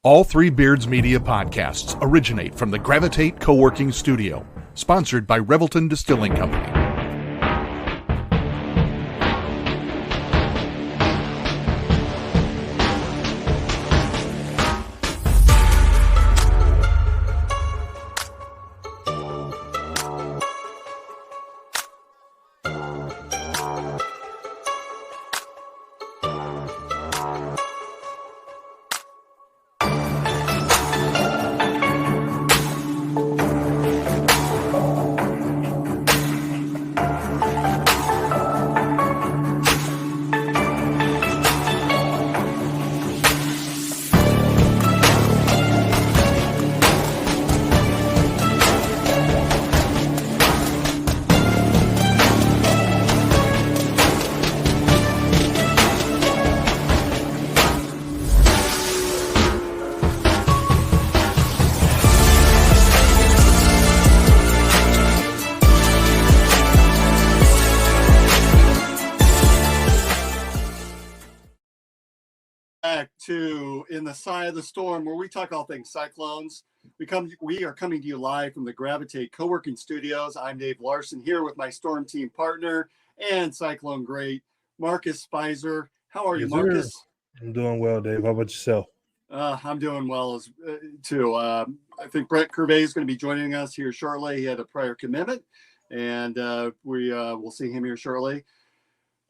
All three Beards Media podcasts originate from the Gravitate Co-working Studio, sponsored by Revelton Distilling Company. To In the Side of the Storm, where we talk all things Cyclones. We are coming to you live from the Gravitate Co-working Studios. I'm Dave Larson, here with my Storm team partner and Cyclone great Marcus Spicer. How are you, Marcus? I'm doing well, Dave. How about yourself? I'm doing well too. I think Brett Curvey is going to be joining us here shortly. He had a prior commitment, and we will see him here shortly.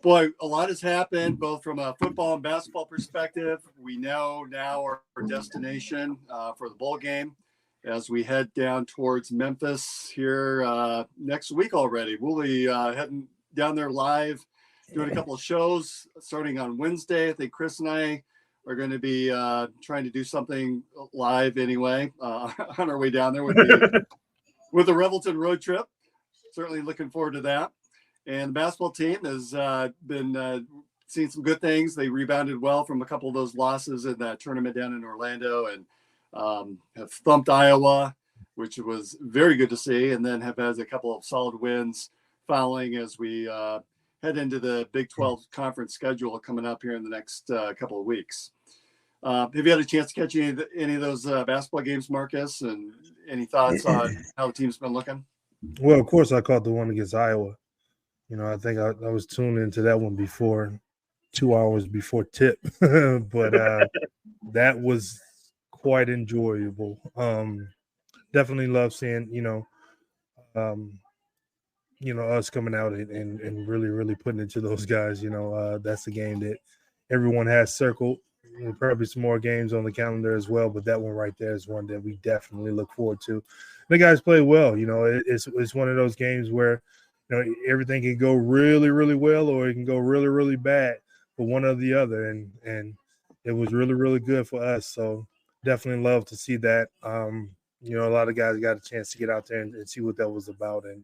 Boy, a lot has happened, both from a football and basketball perspective. We know now our destination for the bowl game as we head down towards Memphis here next week already. We'll be heading down there live, doing a couple of shows starting on Wednesday. I think Chris and I are going to be trying to do something live anyway on our way down there with the Revelton road trip. Certainly looking forward to that. And the basketball team has been seeing some good things. They rebounded well from a couple of those losses in that tournament down in Orlando and have thumped Iowa, which was very good to see, and then have had a couple of solid wins following as we head into the Big 12 conference schedule coming up here in the next couple of weeks. Have you had a chance to catch any of those basketball games, Marcus, and any thoughts on how the team's been looking? Well, of course, I caught the one against Iowa. You know, I think I was tuned into that one before 2 hours before tip, but that was quite enjoyable. Definitely love seeing, us coming out and really putting it to those guys. That's the game that everyone has circled. There'll probably some more games on the calendar as well, but that one right there is one that we definitely look forward to. The guys play well. It's one of those games where everything can go really, really well, or it can go really, really bad for one or the other. And it was really, really good for us. So definitely love to see that. A lot of guys got a chance to get out there and see what that was about. And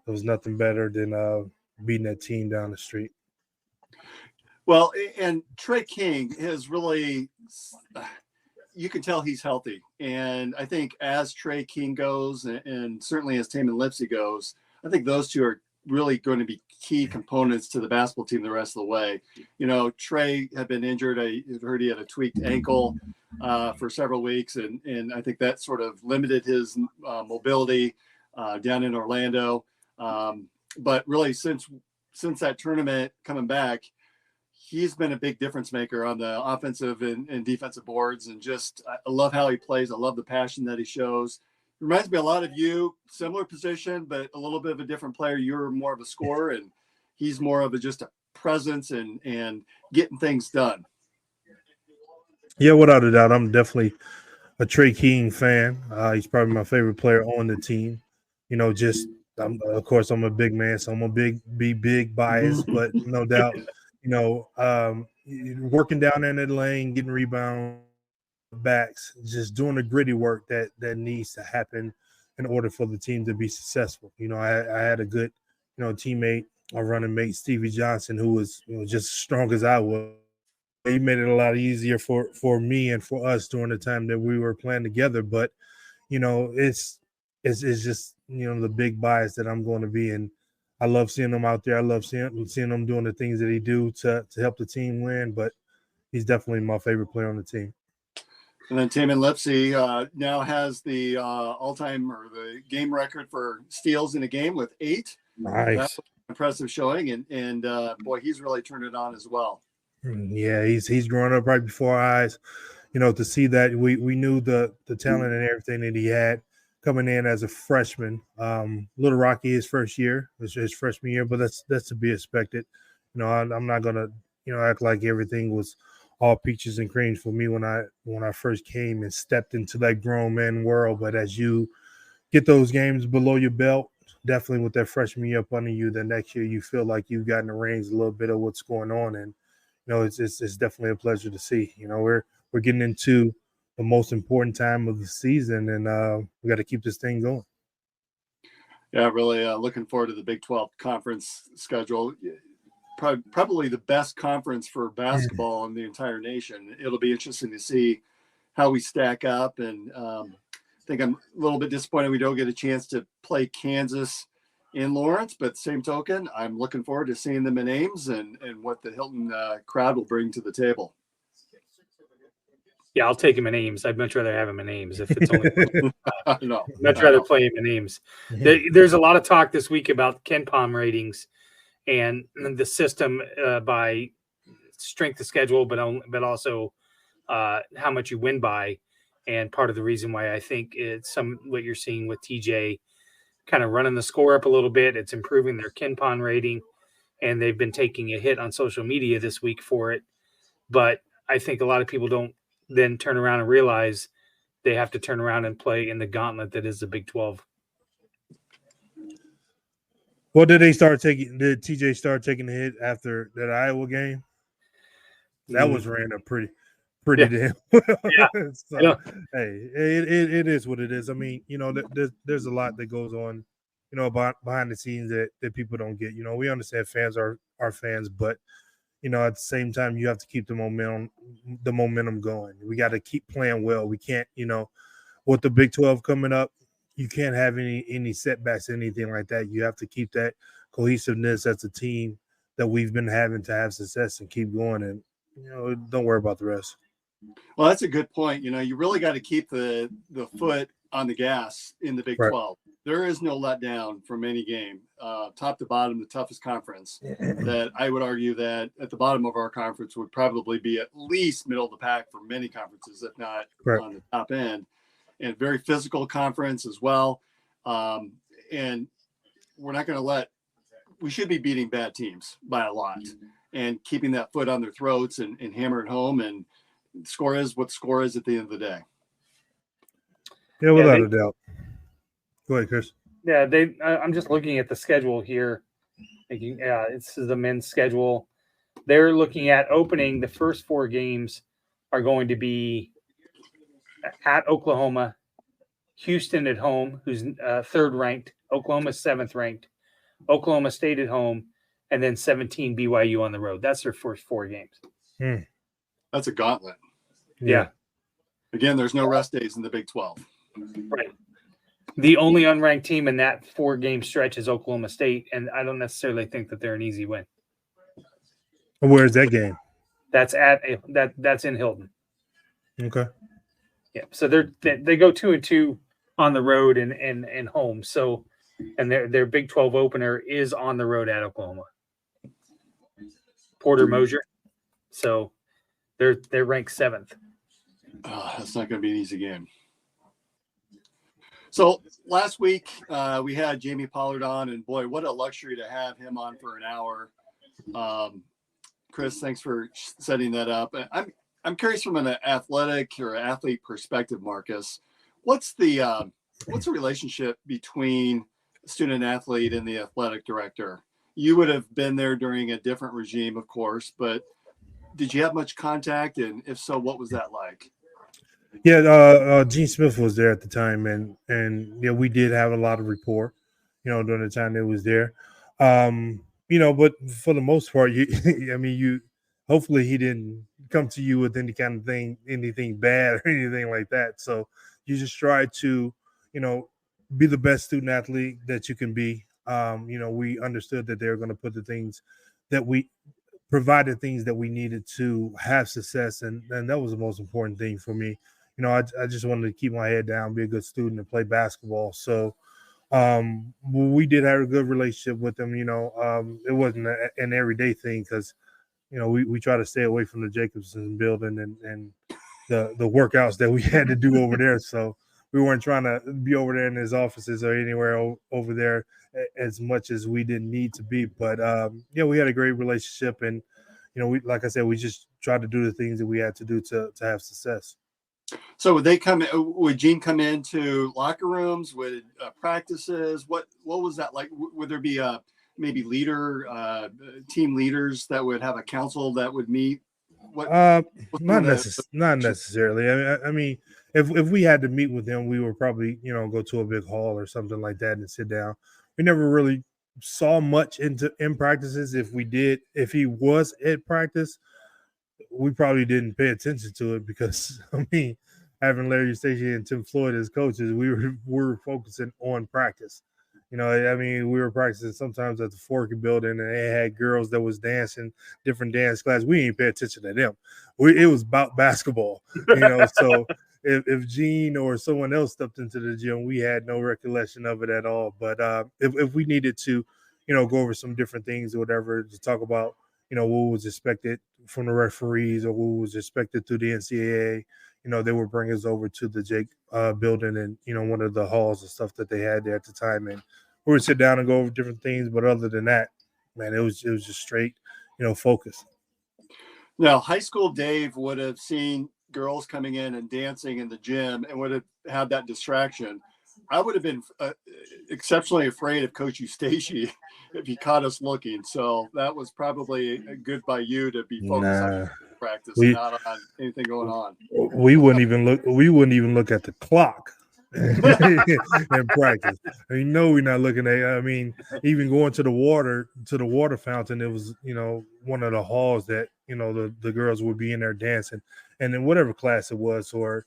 it was nothing better than beating that team down the street. Well, and Trey King has really, you can tell he's healthy. And I think as Trey King goes, and certainly as Taman Lipsey goes, I think those two are really going to be key components to the basketball team the rest of the way. Trey had been injured. I heard he had a tweaked ankle for several weeks, and I think that sort of limited his mobility down in Orlando. But really, since that tournament coming back, he's been a big difference maker on the offensive and defensive boards, and just I love how he plays. I love the passion that he shows. Reminds me a lot of you, similar position, but a little bit of a different player. You're more of a scorer, and he's more of just a presence and getting things done. Yeah, without a doubt. I'm definitely a Trey King fan. He's probably my favorite player on the team. Of course, I'm a big man, so I'm a big bias, but no doubt, working down in the lane, getting rebounds, backs, just doing the gritty work that needs to happen in order for the team to be successful. I had a good, teammate, a running mate, Stevie Johnson, who was just as strong as I was. He made it a lot easier for me and for us during the time that we were playing together. But, it's just, the big bias that I'm going to be in. I love seeing him out there. I love seeing him doing the things that he do to help the team win. But he's definitely my favorite player on the team. And then Taman Lipsey now has the all-time or the game record for steals in a game with 8. Nice. That's an impressive showing, and boy, he's really turned it on as well. Yeah, he's growing up right before our eyes. To see that we knew the talent and everything that he had coming in as a freshman. Little Rocky, his first year, was his freshman year, but that's to be expected. I'm not gonna act like everything was all peaches and creams for me when I first came and stepped into that grown man world. But as you get those games below your belt, definitely with that freshman year up under you, the next year you feel like you've gotten the reins a little bit of what's going on, and it's definitely a pleasure to see. We're getting into the most important time of the season, and we got to keep this thing going. Yeah, really looking forward to the Big 12 conference schedule. Probably the best conference for basketball in the entire nation. It'll be interesting to see how we stack up, and I think I'm a little bit disappointed we don't get a chance to play Kansas in Lawrence, but same token, I'm looking forward to seeing them in Ames and what the Hilton crowd will bring to the table. Yeah, I'll take him in Ames. I'd much rather have him in Ames if it's only. No, much rather play him in Ames. There's a lot of talk this week about KenPom ratings and the system by strength of schedule, but also how much you win by. And part of the reason why I think it's what you're seeing with TJ kind of running the score up a little bit. It's improving their KenPom rating, and they've been taking a hit on social media this week for it. But I think a lot of people don't then turn around and realize they have to turn around and play in the gauntlet that is the Big 12. Well, did TJ start taking the hit after that Iowa game? That was ran up pretty damn well. Yeah. So, hey, it is what it is. I mean, there's a lot that goes on, behind the scenes that people don't get. We understand fans are fans, but at the same time, you have to keep the momentum going. We got to keep playing well. We can't, with the Big 12 coming up, you can't have any setbacks, anything like that. You have to keep that cohesiveness as a team that we've been having to have success and keep going. And, don't worry about the rest. Well, that's a good point. You really got to keep the foot on the gas in the Big 12. There is no letdown from any game, top to bottom, the toughest conference. That I would argue that at the bottom of our conference would probably be at least middle of the pack for many conferences, if not on the top end. And very physical conference as well. And we're not going to we should be beating bad teams by a lot and keeping that foot on their throats and hammering home. And score is what score is at the end of the day. Yeah, without a doubt. Go ahead, Chris. Yeah, I'm just looking at the schedule here. Thinking, this is the men's schedule. They're looking at opening. The first 4 games are going to be at Oklahoma, Houston at home, who's 3rd ranked. Oklahoma's 7th ranked. Oklahoma State at home, and then 17 BYU on the road. That's their first 4 games. That's a gauntlet. Yeah. Again, there's no rest days in the Big 12. Right. The only unranked team in that 4-game stretch is Oklahoma State, and I don't necessarily think that they're an easy win. Where's that game? That's that's in Hilton. Okay. Yeah. So they go 2-2 on the road and home. So, and their Big 12 opener is on the road at Oklahoma. Porter Mosier. So they're ranked 7th. That's not going to be an easy game. So last week we had Jamie Pollard on, and boy, what a luxury to have him on for an hour. Chris, thanks for setting that up. I'm curious from an athletic or athlete perspective, Marcus, what's the relationship between a student athlete and the athletic director? You would have been there during a different regime, of course, but did you have much contact? And if so, what was that like? Yeah, Gene Smith was there at the time, and we did have a lot of rapport, during the time that was there. But for the most part, hopefully he didn't come to you with any kind of thing, anything bad or anything like that. So you just try to, be the best student athlete that you can be. We understood that they were going to put the things that provided things that we needed to have success, and that was the most important thing for me. I just wanted to keep my head down, be a good student, and play basketball. So we did have a good relationship with him. It wasn't an everyday thing because we try to stay away from the Jacobson building and the workouts that we had to do over there. So we weren't trying to be over there in his offices or anywhere over there as much as we didn't need to be. But we had a great relationship, and we, like I said, we just tried to do the things that we had to do to have success. So would Gene come into locker rooms, would practices? What was that like? Would there be maybe team leaders that would have a council that would meet? Not necessarily. I mean, if we had to meet with him, we would probably, go to a big hall or something like that and sit down. We never really saw much in practices. If he was at practice, we probably didn't pay attention to it because, I mean, having Larry Stacey and Tim Floyd as coaches, we were focusing on practice. We were practicing sometimes at the Forky building, and they had girls that was dancing different dance classes. We didn't pay attention to them. It was about basketball, So if Gene or someone else stepped into the gym, we had no recollection of it at all. But if we needed to, go over some different things or whatever to talk about, what was expected from the referees or what was expected through the NCAA, they would bring us over to the Jake building and, one of the halls and stuff that they had there at the time. And we would sit down and go over different things. But other than that, man, it was just straight, focus. Now, high school Dave would have seen girls coming in and dancing in the gym and would have had that distraction. I would have been exceptionally afraid of Coach Eustace if he caught us looking. So that was probably good by you to be focused on practice and not on anything going on. We wouldn't even look at the clock in practice. We're not looking at. Even going to the water fountain, it was one of the halls that the girls would be in there dancing, and in whatever class it was, or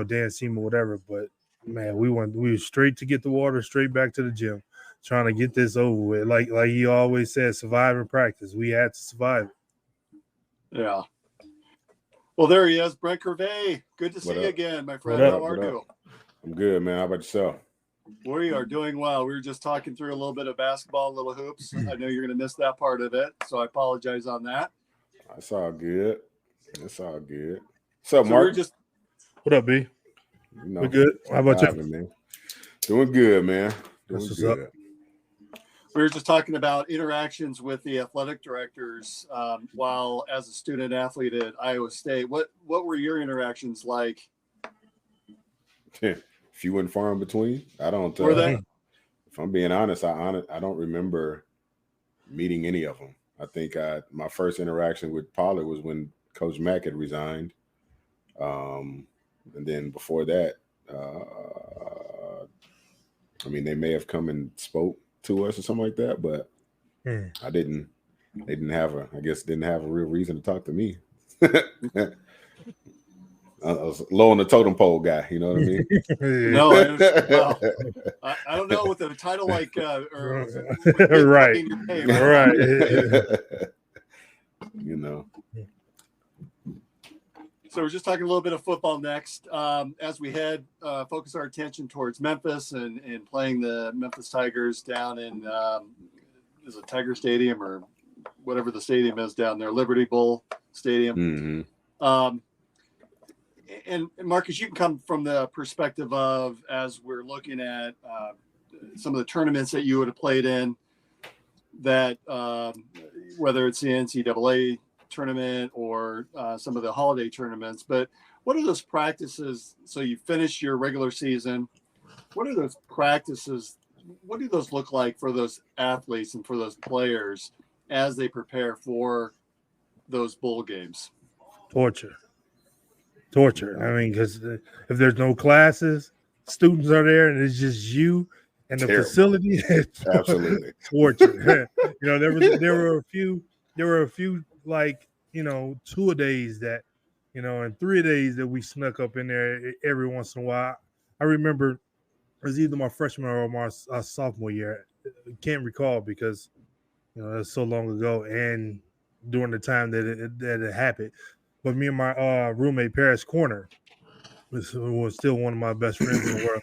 dance team or whatever. But man, we were straight to get the water, straight back to the gym, trying to get this over with. Like he always said, survive in practice. We had to survive it. Yeah. Well, there he is, Brent Curvey. Good to see you again, my friend. How are you? I'm good, man. How about yourself? We are doing well. We were just talking through a little bit of basketball, little hoops. I know you're going to miss that part of it, so I apologize on that. That's all good. What's up, Mark? What up, B? We're good. How about you? Man. Doing good, man. Doing good. Up. We were just talking about interactions with the athletic directors while as a student athlete at Iowa State. What were your interactions like? Few and far in between. I don't. If I'm being honest, I don't remember meeting any of them. I think my first interaction with Pollard was when Coach Mack had resigned, and then before that, they may have come and spoke to us or something like that, but I didn't. They didn't have a real reason to talk to me. I was low on the totem pole guy, you know what I mean? No, I don't know with a title like right. So we're just talking a little bit of football next. As we focus our attention towards Memphis and playing the Memphis Tigers down in is it Tiger Stadium or whatever the stadium is down there, Liberty Bowl Stadium. Mm-hmm. And Marcus, you can come from the perspective of, as we're looking at some of the tournaments that you would have played in, that whether it's the NCAA tournament or some of the holiday tournaments, but what are those practices? So you finish your regular season. What are those practices? What do those look like for those athletes and for those players as they prepare for those bowl games? Torture. Because if there's no classes, students are there, and it's just you and the facility. Absolutely torture. There were a few like 2 days that and 3 days that we snuck up in there every once in a while. I remember it was either my freshman or my sophomore year. I can't recall because that's so long ago and during the time that it happened. But me and my roommate Paris Corner, was still one of my best friends in the world.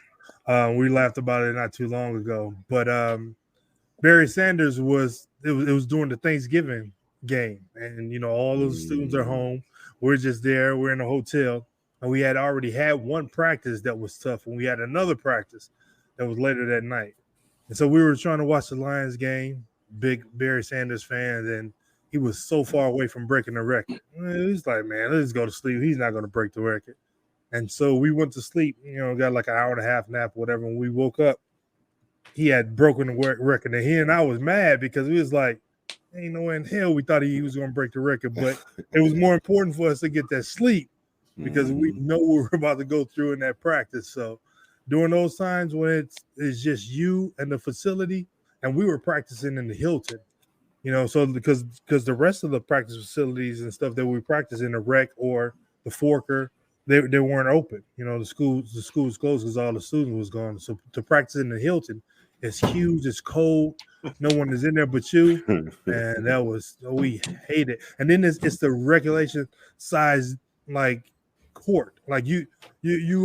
We laughed about it not too long ago. But Barry Sanders was during the Thanksgiving game, and all those students are home. We're just there. We're in a hotel, and we had already had one practice that was tough, and we had another practice that was later that night. And so we were trying to watch the Lions game. Big Barry Sanders fans, and he was so far away from breaking the record. It was like, man, let's go to sleep. He's not going to break the record. And so we went to sleep, got like an hour and a half nap or whatever. When we woke up, he had broken the record. And he and I was mad because we was like, ain't no way in hell we thought he was going to break the record. But it was more important for us to get that sleep because we know we were about to go through in that practice. So during those times when it's just you and the facility, and we were practicing in the Hilton, so because the rest of the practice facilities and stuff that we practice in the rec or the Forker, they weren't open. The schools closed because all the students was gone. So to practice in the Hilton, it's huge, it's cold, no one is in there but you, and we hate it. And then it's the regulation size like court, like you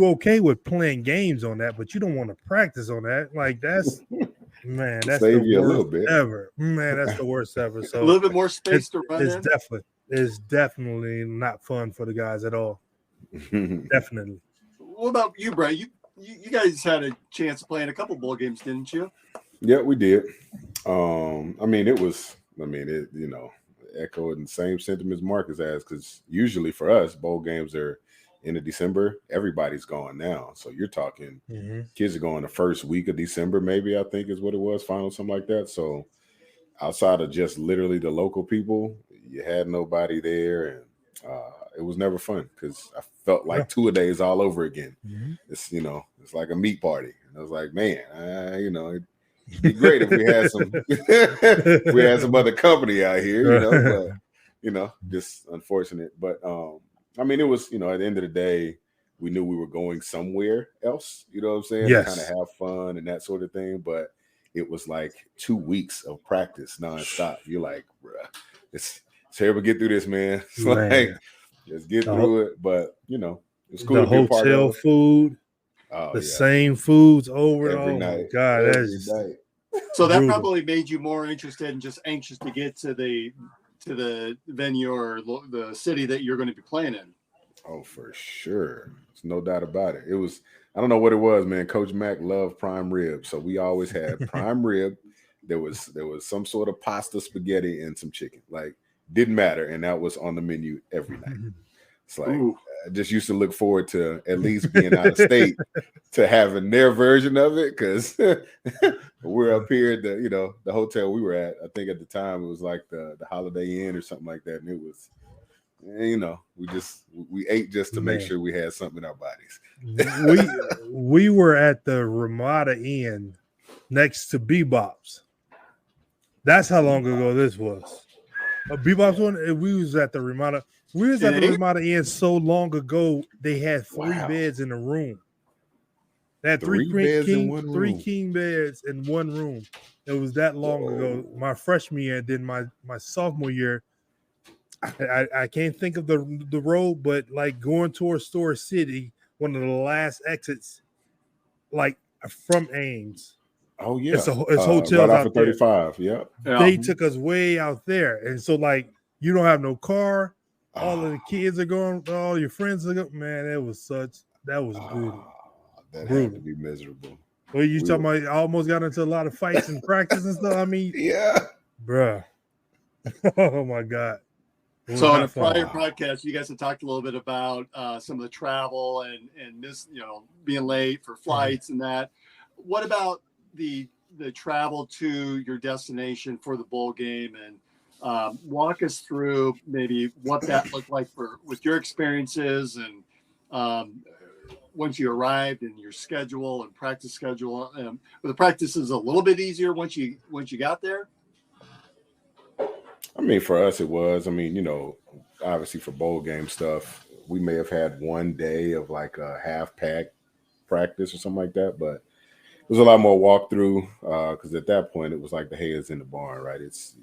okay with playing games on that, but you don't want to practice on that. Like that's. Man, that's Save the you worst a little bit. ever. Man, that's the worst ever. So a little bit more space to run in. It's definitely not fun for the guys at all. Definitely. What about you, Brett? You guys had a chance of playing a couple bowl games, didn't you? Yeah, we did. Echoed the same sentiments Marcus has, because usually for us, bowl games are end of December. Everybody's gone now. So you're talking kids are going the first week of December, maybe, I think is what it was, final, something like that. So outside of just literally the local people, you had nobody there. And it was never fun because I felt like 2 days all over again. It's, it's like a meat party. And I was like, man, it'd be great if we had some other company out here, but just unfortunate. But it was, at the end of the day, we knew we were going somewhere else, you know what I'm saying? Yes. To kind of have fun and that sort of thing. But it was like 2 weeks of practice nonstop. You're like, bruh, it's here we get through this, man. It's like, let's get through it. But, it's cool the to be a part of. Hotel food, same foods over every and night. My God, every night. So that probably made you more interested and just anxious to get to the venue or the city that you're going to be playing in. Oh, for sure. There's no doubt about it. It was, I don't know what it was, man. Coach Mack loved prime rib. So we always had prime rib. There was some sort of pasta, spaghetti, and some chicken. Like, didn't matter. And that was on the menu every night. It's like, I just used to look forward to at least being out of state to having their version of it. Cause we're up here at the hotel we were at. I think at the time it was like the Holiday Inn or something like that. And it was, we ate just to make sure we had something in our bodies. we were at the Ramada Inn next to Bebop's. That's how long ago this was. Bebop's one. We was at the Ramada. We was at the Ramada Inn so long ago. They had 3 beds in a room. They had three king beds in one room. It was that long ago. My freshman year, then my sophomore year. I can't think of the road, but like going towards Store City, one of the last exits, like from Ames. Oh yeah, it's hotels right out off of 35. Yeah, they took us way out there, and so like you don't have no car. All of the kids are going. All your friends are going. Man, that was brutal. That had to be miserable. Well, you talking about? I almost got into a lot of fights in practice and stuff. I mean, yeah, bruh. Oh my God. So in a prior podcast, you guys have talked a little bit about some of the travel and this, being late for flights and that. What about the travel to your destination for the bowl game, and walk us through maybe what that looked like with your experiences and once you arrived and your schedule and practice schedule. The practice is a little bit easier once you got there. I mean, for us, it was. I mean, obviously for bowl game stuff, we may have had one day of like a half-pack practice or something like that, but it was a lot more walkthrough because at that point, it was like the hay is in the barn, right? It's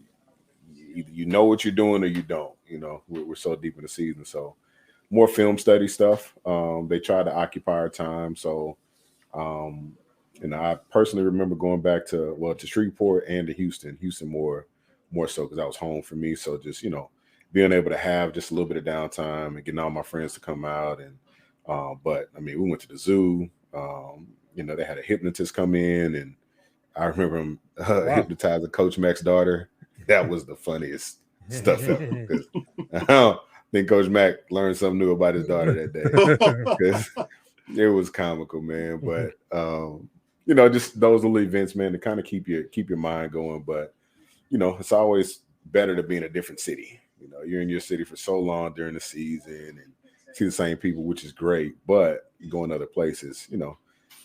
either you know what you're doing or you don't. We're so deep in the season. So more film study stuff. They try to occupy our time. So, I personally remember going back to Shreveport and to Houston. Houston more so because that was home for me. So just, being able to have just a little bit of downtime and getting all my friends to come out. And but I mean, we went to the zoo. They had a hypnotist come in, and I remember him hypnotizing Coach Mack's daughter. That was the funniest stuff ever. Because I don't think Coach Mack learned something new about his daughter that day. Because it was comical, man. But just those little events, man, to kind of keep your mind going. But it's always better to be in a different city. You're in your city for so long during the season and see the same people, which is great. But going other places,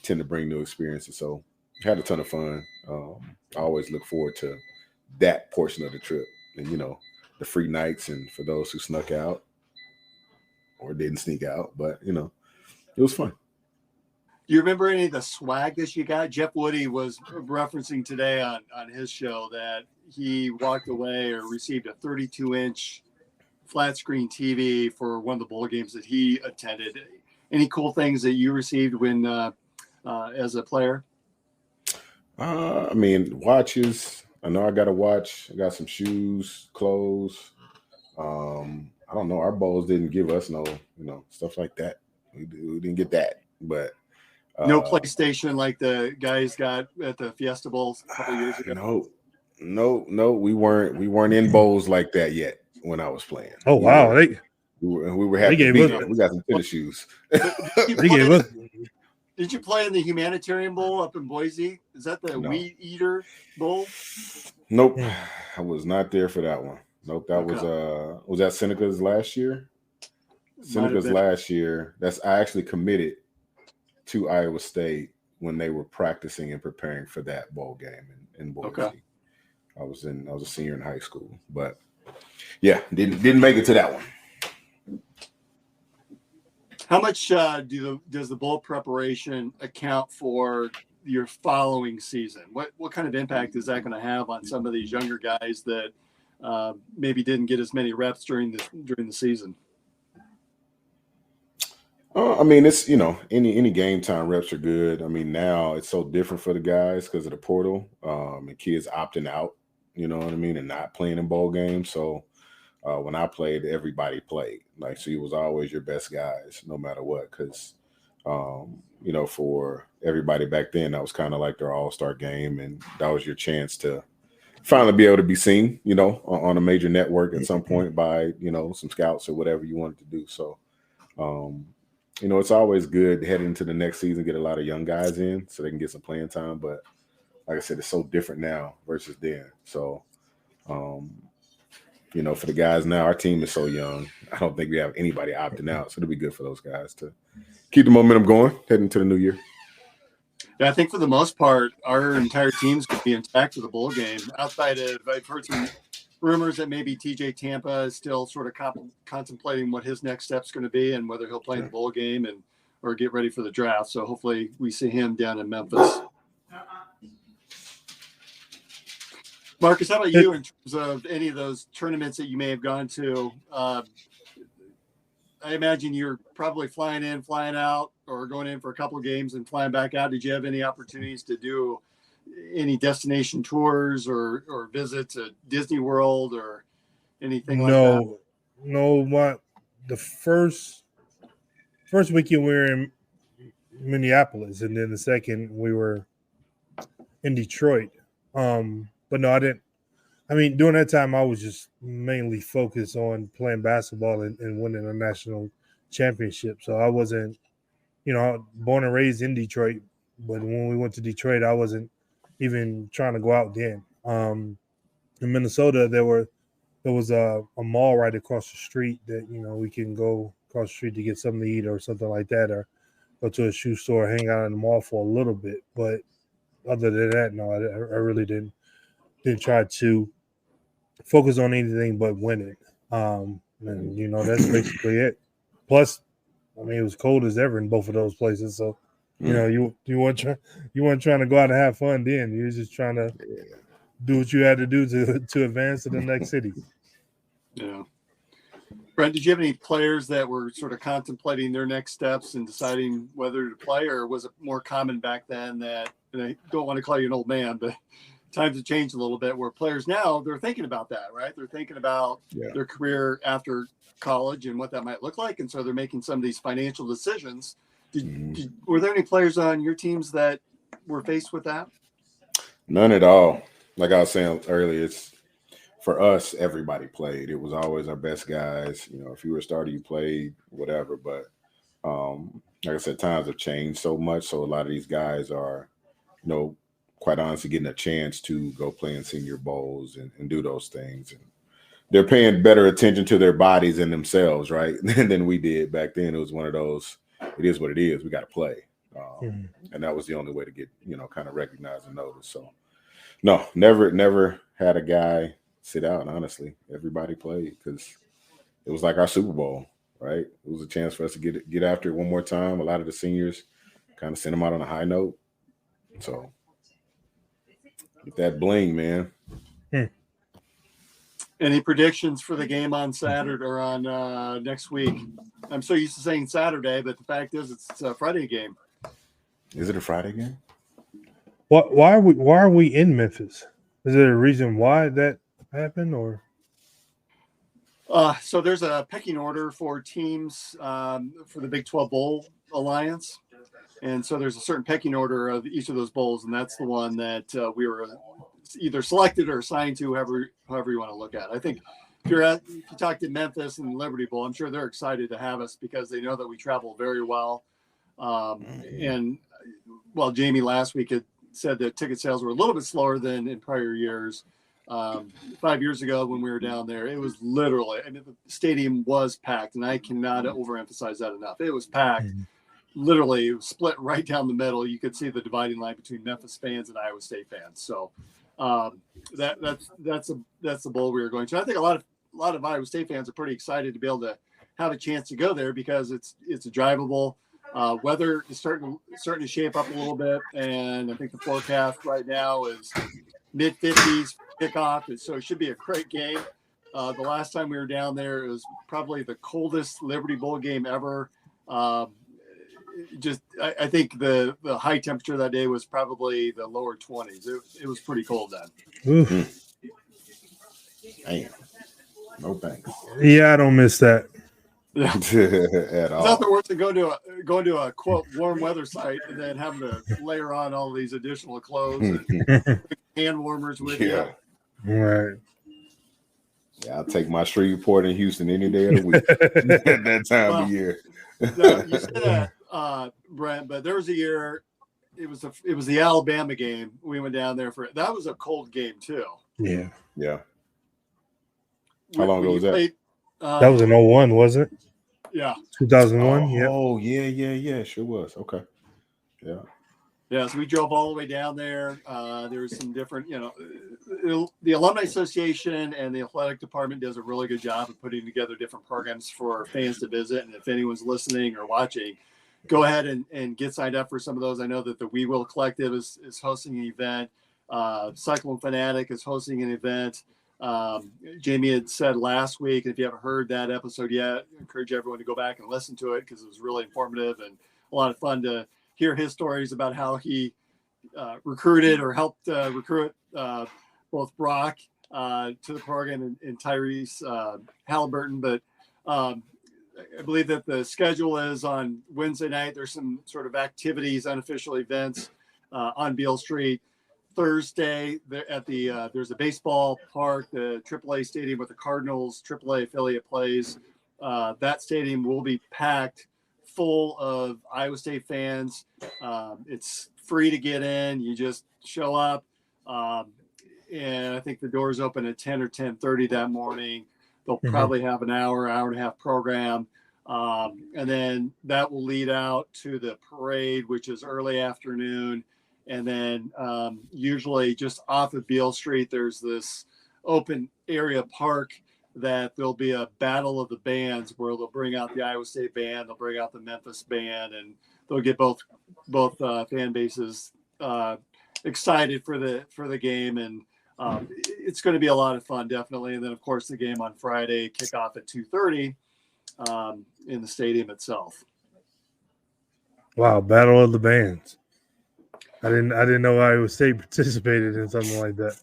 tend to bring new experiences. So had a ton of fun. I always look forward to that portion of the trip, and the free nights, and for those who snuck out or didn't sneak out. But it was fun. Do you remember any of the swag that you got? Jeff Woody was referencing today on his show that he walked away or received a 32-inch flat screen TV for one of the bowl games that he attended. Any cool things that you received when as a player? I mean, watches. I know I got a watch. I got some shoes, clothes. I don't know. Our bowls didn't give us no, stuff like that. We didn't get that, but no PlayStation like the guys got at the Fiesta Bowls a couple years ago. No. We weren't in bowls like that yet when I was playing. Oh wow! We were happy to beat them. We got some tennis shoes. They gave us. Did you play in the Humanitarian Bowl up in Boise? Is that the Weed Eater Bowl? Nope, I was not there for that one. Nope, that was that Seneca's last year. Seneca's last year. I actually committed to Iowa State when they were practicing and preparing for that bowl game in Boise. Okay. I was a senior in high school, but yeah, didn't make it to that one. How much does the bowl preparation account for your following season? What kind of impact is that going to have on some of these younger guys that maybe didn't get as many reps during the season? I mean, it's any game time reps are good. I mean, now it's so different for the guys because of the portal and kids opting out. You know what I mean, and not playing in bowl games. So when I played, everybody played. Like, so it was always your best guys, no matter what. Because for everybody back then, that was kind of like their all-star game, and that was your chance to finally be able to be seen, on a major network at some point by some scouts or whatever you wanted to do. So. It's always good heading into the next season, get a lot of young guys in so they can get some playing time. But like I said, it's so different now versus then. So, for the guys now, our team is so young. I don't think we have anybody opting out. So it'll be good for those guys to keep the momentum going heading into the new year. Yeah, I think for the most part, our entire team's going to be intact for the bowl game. Outside of, I've heard some rumors that maybe TJ Tampa is still sort of contemplating what his next step's going to be and whether he'll play in the bowl game or get ready for the draft. So hopefully we see him down in Memphis. Marcus, how about you in terms of any of those tournaments that you may have gone to? I imagine you're probably flying in, flying out, or going in for a couple of games and flying back out. Did you have any opportunities to do any destination tours or visits at Disney World or anything like that? No. The first weekend we were in Minneapolis, and then the second we were in Detroit. But no, I didn't. I mean, during that time, I was just mainly focused on playing basketball and winning a national championship. So I wasn't, born and raised in Detroit. But when we went to Detroit, I wasn't even trying to go out then. In Minnesota, there was a mall right across the street that we can go across the street to get something to eat or something like that, or go to a shoe store, hang out in the mall for a little bit. But other than that, no, I really didn't try to focus on anything but winning. And that's basically it. Plus, I mean, it was cold as ever in both of those places, so. You weren't trying to go out and have fun then. You were just trying to do what you had to do to advance to the next city. Yeah. Brent, did you have any players that were sort of contemplating their next steps and deciding whether to play, or was it more common back then that, and I don't want to call you an old man, but times have changed a little bit where players now, they're thinking about that, right? They're thinking about their career after college and what that might look like. And so they're making some of these financial decisions. Were there any players on your teams that were faced with that? None at all. Like I was saying earlier, it's for us, everybody played. It was always our best guys. You know, if you were a starter, you played, whatever. But like I said, times have changed so much. So a lot of these guys are, you know, quite honestly, getting a chance to go play in senior bowls and do those things. And they're paying better attention to their bodies and themselves, right, than we did back then. It was one of those, it is what it is. We got to play. And that was the only way to get, you know, kind of recognized and noticed. So, no, never had a guy sit out, honestly. Everybody played because it was like our Super Bowl, right? It was a chance for us to get after it one more time. A lot of the seniors kind of sent them out on a high note. So, get that bling, man. Any predictions for the game on Saturday or on next week? I'm so used to saying Saturday, but the fact is it's a Friday game. Is it a Friday game? Why are we in Memphis? Is there a reason why that happened, or? So there's a pecking order for teams for the Big 12 Bowl Alliance. And so there's a certain pecking order of each of those bowls, and that's the one that we were either selected or assigned to, however you want to look at it. I think if you talk to Memphis and Liberty Bowl, I'm sure they're excited to have us because they know that we travel very well. And well, Jamie last week had said that ticket sales were a little bit slower than in prior years. 5 years ago when we were down there, it was literally, I mean, the stadium was packed, and I cannot overemphasize that enough. It was packed. Literally, it was split right down the middle. You could see the dividing line between Memphis fans and Iowa State fans. So that's the bowl we were going to. I think a lot of Iowa State fans are pretty excited to be able to have a chance to go there because it's a drivable. Weather is starting to shape up a little bit, and I think the forecast right now is mid-50s kickoff, and so it should be a great game. The last time we were down there, it was probably the coldest Liberty Bowl game ever. I think the high temperature that day was probably the lower 20s. It was pretty cold then. Damn. No thanks. Yeah, I don't miss that. Yeah. At all. Nothing worse than going to a quote warm weather site and then having to layer on all these additional clothes and hand warmers with you. Right. Yeah, I'll take my street report in Houston any day of the week at that time of year. You said that, Brent, but there was a year it was the Alabama game. We went down there for that was a cold game too. Yeah. How long ago was that? That was in 01, wasn't it? Yeah. 2001. Oh, yeah. Sure was. Okay. Yeah. Yeah, so we drove all the way down there. There was some different, the Alumni Association and the athletic department does a really good job of putting together different programs for fans to visit. And if anyone's listening or watching, go ahead and get signed up for some of those. I know that the We Will Collective is hosting an event. Cyclone Fanatic is hosting an event. Jamie had said last week, and if you haven't heard that episode yet, I encourage everyone to go back and listen to it because it was really informative and a lot of fun to hear his stories about how he recruited or helped recruit both Brock to the program and Tyrese Halliburton. But I believe that the schedule is on Wednesday night. There's some sort of activities, unofficial events on Beale Street. Thursday there's a baseball park, the AAA stadium with the Cardinals AAA affiliate plays. That stadium will be packed full of Iowa State fans. It's free to get in. You just show up. And I think the doors open at 10 or 10:30 that morning. They'll probably have an hour and a half program. And then that will lead out to the parade, which is early afternoon. And then usually just off of Beale Street, there's this open area park that there'll be a battle of the bands where they'll bring out the Iowa State band, they'll bring out the Memphis band, and they'll get both fan bases excited for the game. And it's going to be a lot of fun, definitely. And then, of course, the game on Friday, kickoff at 2:30. in the stadium itself. Wow, Battle of the Bands. I didn't know Iowa State participated in something like that.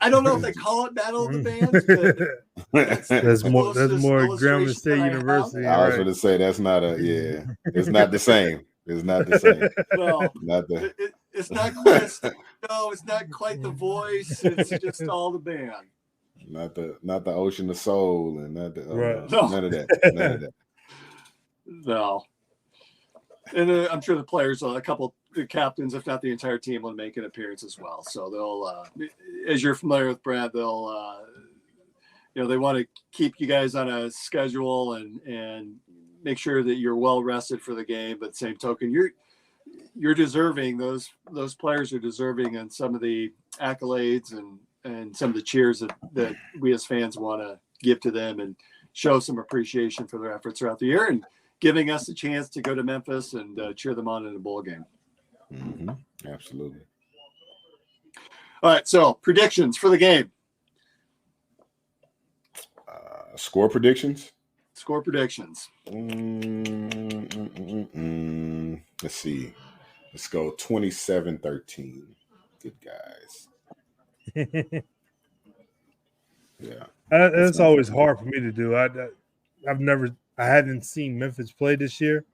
I don't know if they call it Battle of the Bands, but that's more Grambling State University. I was going to say it's not the same. It's not the same. No, it's not quite. No, it's not quite the voice. It's just all the band. Not the Ocean of Soul and not the no. None of that. No. And I'm sure the players, a couple the captains, if not the entire team, will make an appearance as well. So they'll, as you're familiar with Brad, they'll, they want to keep you guys on a schedule and make sure that you're well rested for the game. But same token, you're deserving. Those players are deserving in some of the accolades and some of the cheers that we as fans want to give to them and show some appreciation for their efforts throughout the year and giving us a chance to go to Memphis and cheer them on in a bowl game. Mm-hmm. Absolutely. All right. So predictions for the game. Score predictions. Let's see. Let's go 27-13. Good guys. Yeah. That's always hard for me to do. I hadn't seen Memphis play this year.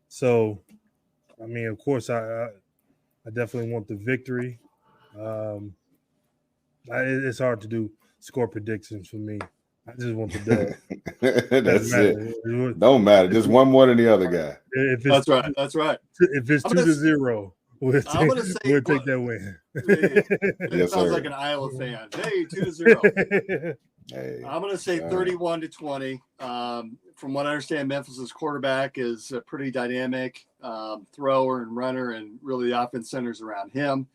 So, I mean, of course, I definitely want the victory. It's hard to do score predictions for me. I just want the dub. That's it. Don't matter. Just one more than the other guy. That's right. If it's 2-0, we'll take that win. It sounds like an Iowa fan. Hey, 2-0. Hey, I'm going to say 31-20. From what I understand, Memphis's quarterback is a pretty dynamic thrower and runner, and really the offense centers around him.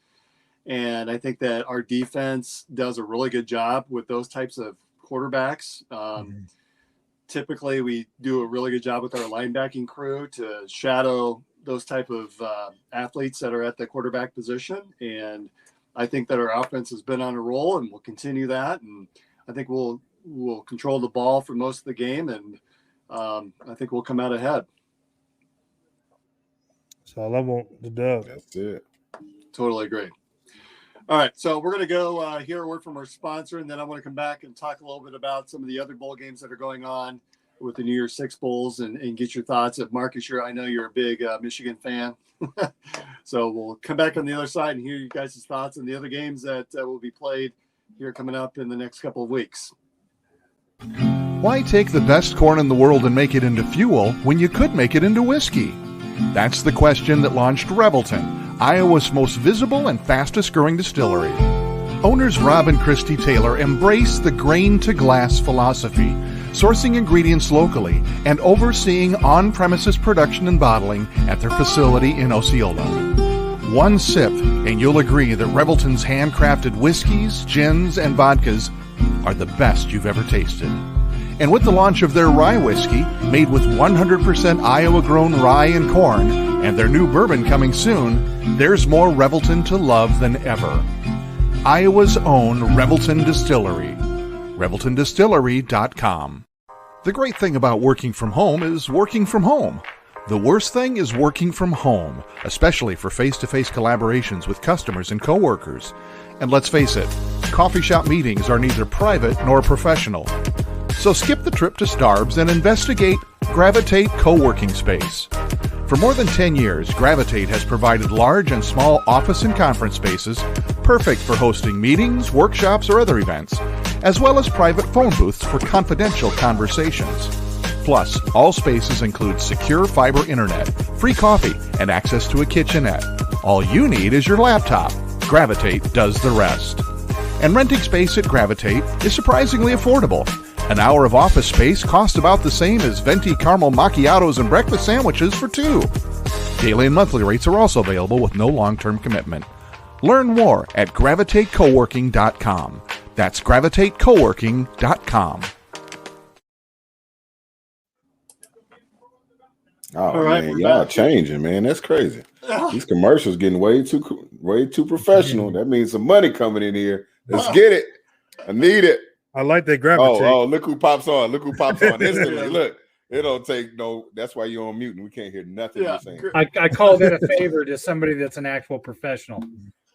And I think that our defense does a really good job with those types of quarterbacks. Typically, we do a really good job with our linebacking crew to shadow those type of athletes that are at the quarterback position. And I think that our offense has been on a roll and we'll continue that. And I think we'll control the ball for most of the game. And I think we'll come out ahead. That's all I want, the dub. That's it. Totally agree. All right, so we're going to go hear a word from our sponsor, and then I want to come back and talk a little bit about some of the other bowl games that are going on with the New Year's Six Bowls and get your thoughts. If Marcus, I know you're a big Michigan fan. So we'll come back on the other side and hear you guys' thoughts on the other games that will be played here coming up in the next couple of weeks. Why take the best corn in the world and make it into fuel when you could make it into whiskey? That's the question that launched Revelton, Iowa's most visible and fastest growing distillery. Owners Rob and Christy Taylor embrace the grain-to-glass philosophy, sourcing ingredients locally and overseeing on-premises production and bottling at their facility in Osceola. One sip, and you'll agree that Revelton's handcrafted whiskeys, gins, and vodkas are the best you've ever tasted. And with the launch of their rye whiskey, made with 100% Iowa-grown rye and corn, and their new bourbon coming soon, there's more Revelton to love than ever. Iowa's own Revelton Distillery. ReveltonDistillery.com. The great thing about working from home is working from home. The worst thing is working from home, especially for face-to-face collaborations with customers and coworkers. And let's face it, coffee shop meetings are neither private nor professional. So skip the trip to Starbs and investigate Gravitate Co-working Space. For more than 10 years, Gravitate has provided large and small office and conference spaces perfect for hosting meetings, workshops, or other events, as well as private phone booths for confidential conversations. Plus, all spaces include secure fiber internet, free coffee, and access to a kitchenette. All you need is your laptop. Gravitate does the rest. And renting space at Gravitate is surprisingly affordable. An hour of office space costs about the same as venti caramel macchiatos and breakfast sandwiches for two. Daily and monthly rates are also available with no long-term commitment. Learn more at gravitatecoworking.com. That's gravitatecoworking.com. Oh, right, man, y'all changing, man. That's crazy. These commercials getting way too professional. That means some money coming in here. Let's get it. I need it. I like that gravitate. Oh, look who pops on. Look who pops on instantly. Look, it don't take no. That's why you're on mute and we can't hear nothing you're saying. I called in a favor to somebody that's an actual professional.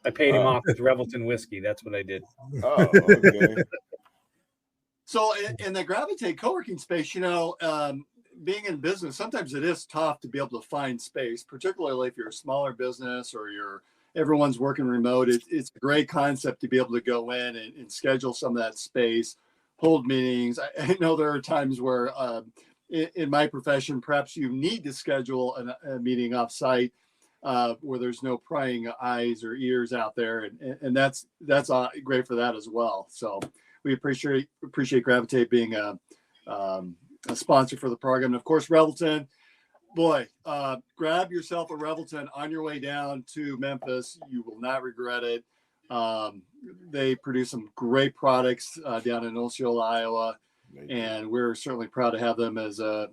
I paid him off with Revelton whiskey. That's what I did. Oh, okay. So in the Gravitate co-working space, being in business, sometimes it is tough to be able to find space, particularly if you're a smaller business or everyone's working remote. It's a great concept to be able to go in and schedule some of that space, hold meetings. I know there are times where in my profession, perhaps you need to schedule a meeting offsite where there's no prying eyes or ears out there. And that's great for that as well. So we appreciate Gravitate being a sponsor for the program. And of course, Revelton, boy, grab yourself a Revelton on your way down to Memphis. You will not regret it. They produce some great products down in Osceola, Iowa, and we're certainly proud to have them as a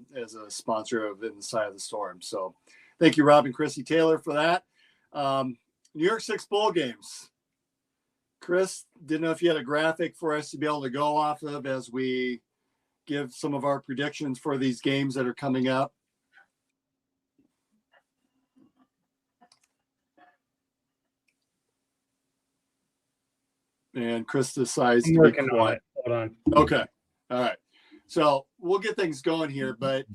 sponsor of In the Side of the Storm. So thank you, Rob and Chrissy Taylor, for that. New York Six Bowl games. Chris, didn't know if you had a graphic for us to be able to go off of as we give some of our predictions for these games that are coming up. And Chris decides to be quiet. Hold on. Okay. All right. So we'll get things going here, but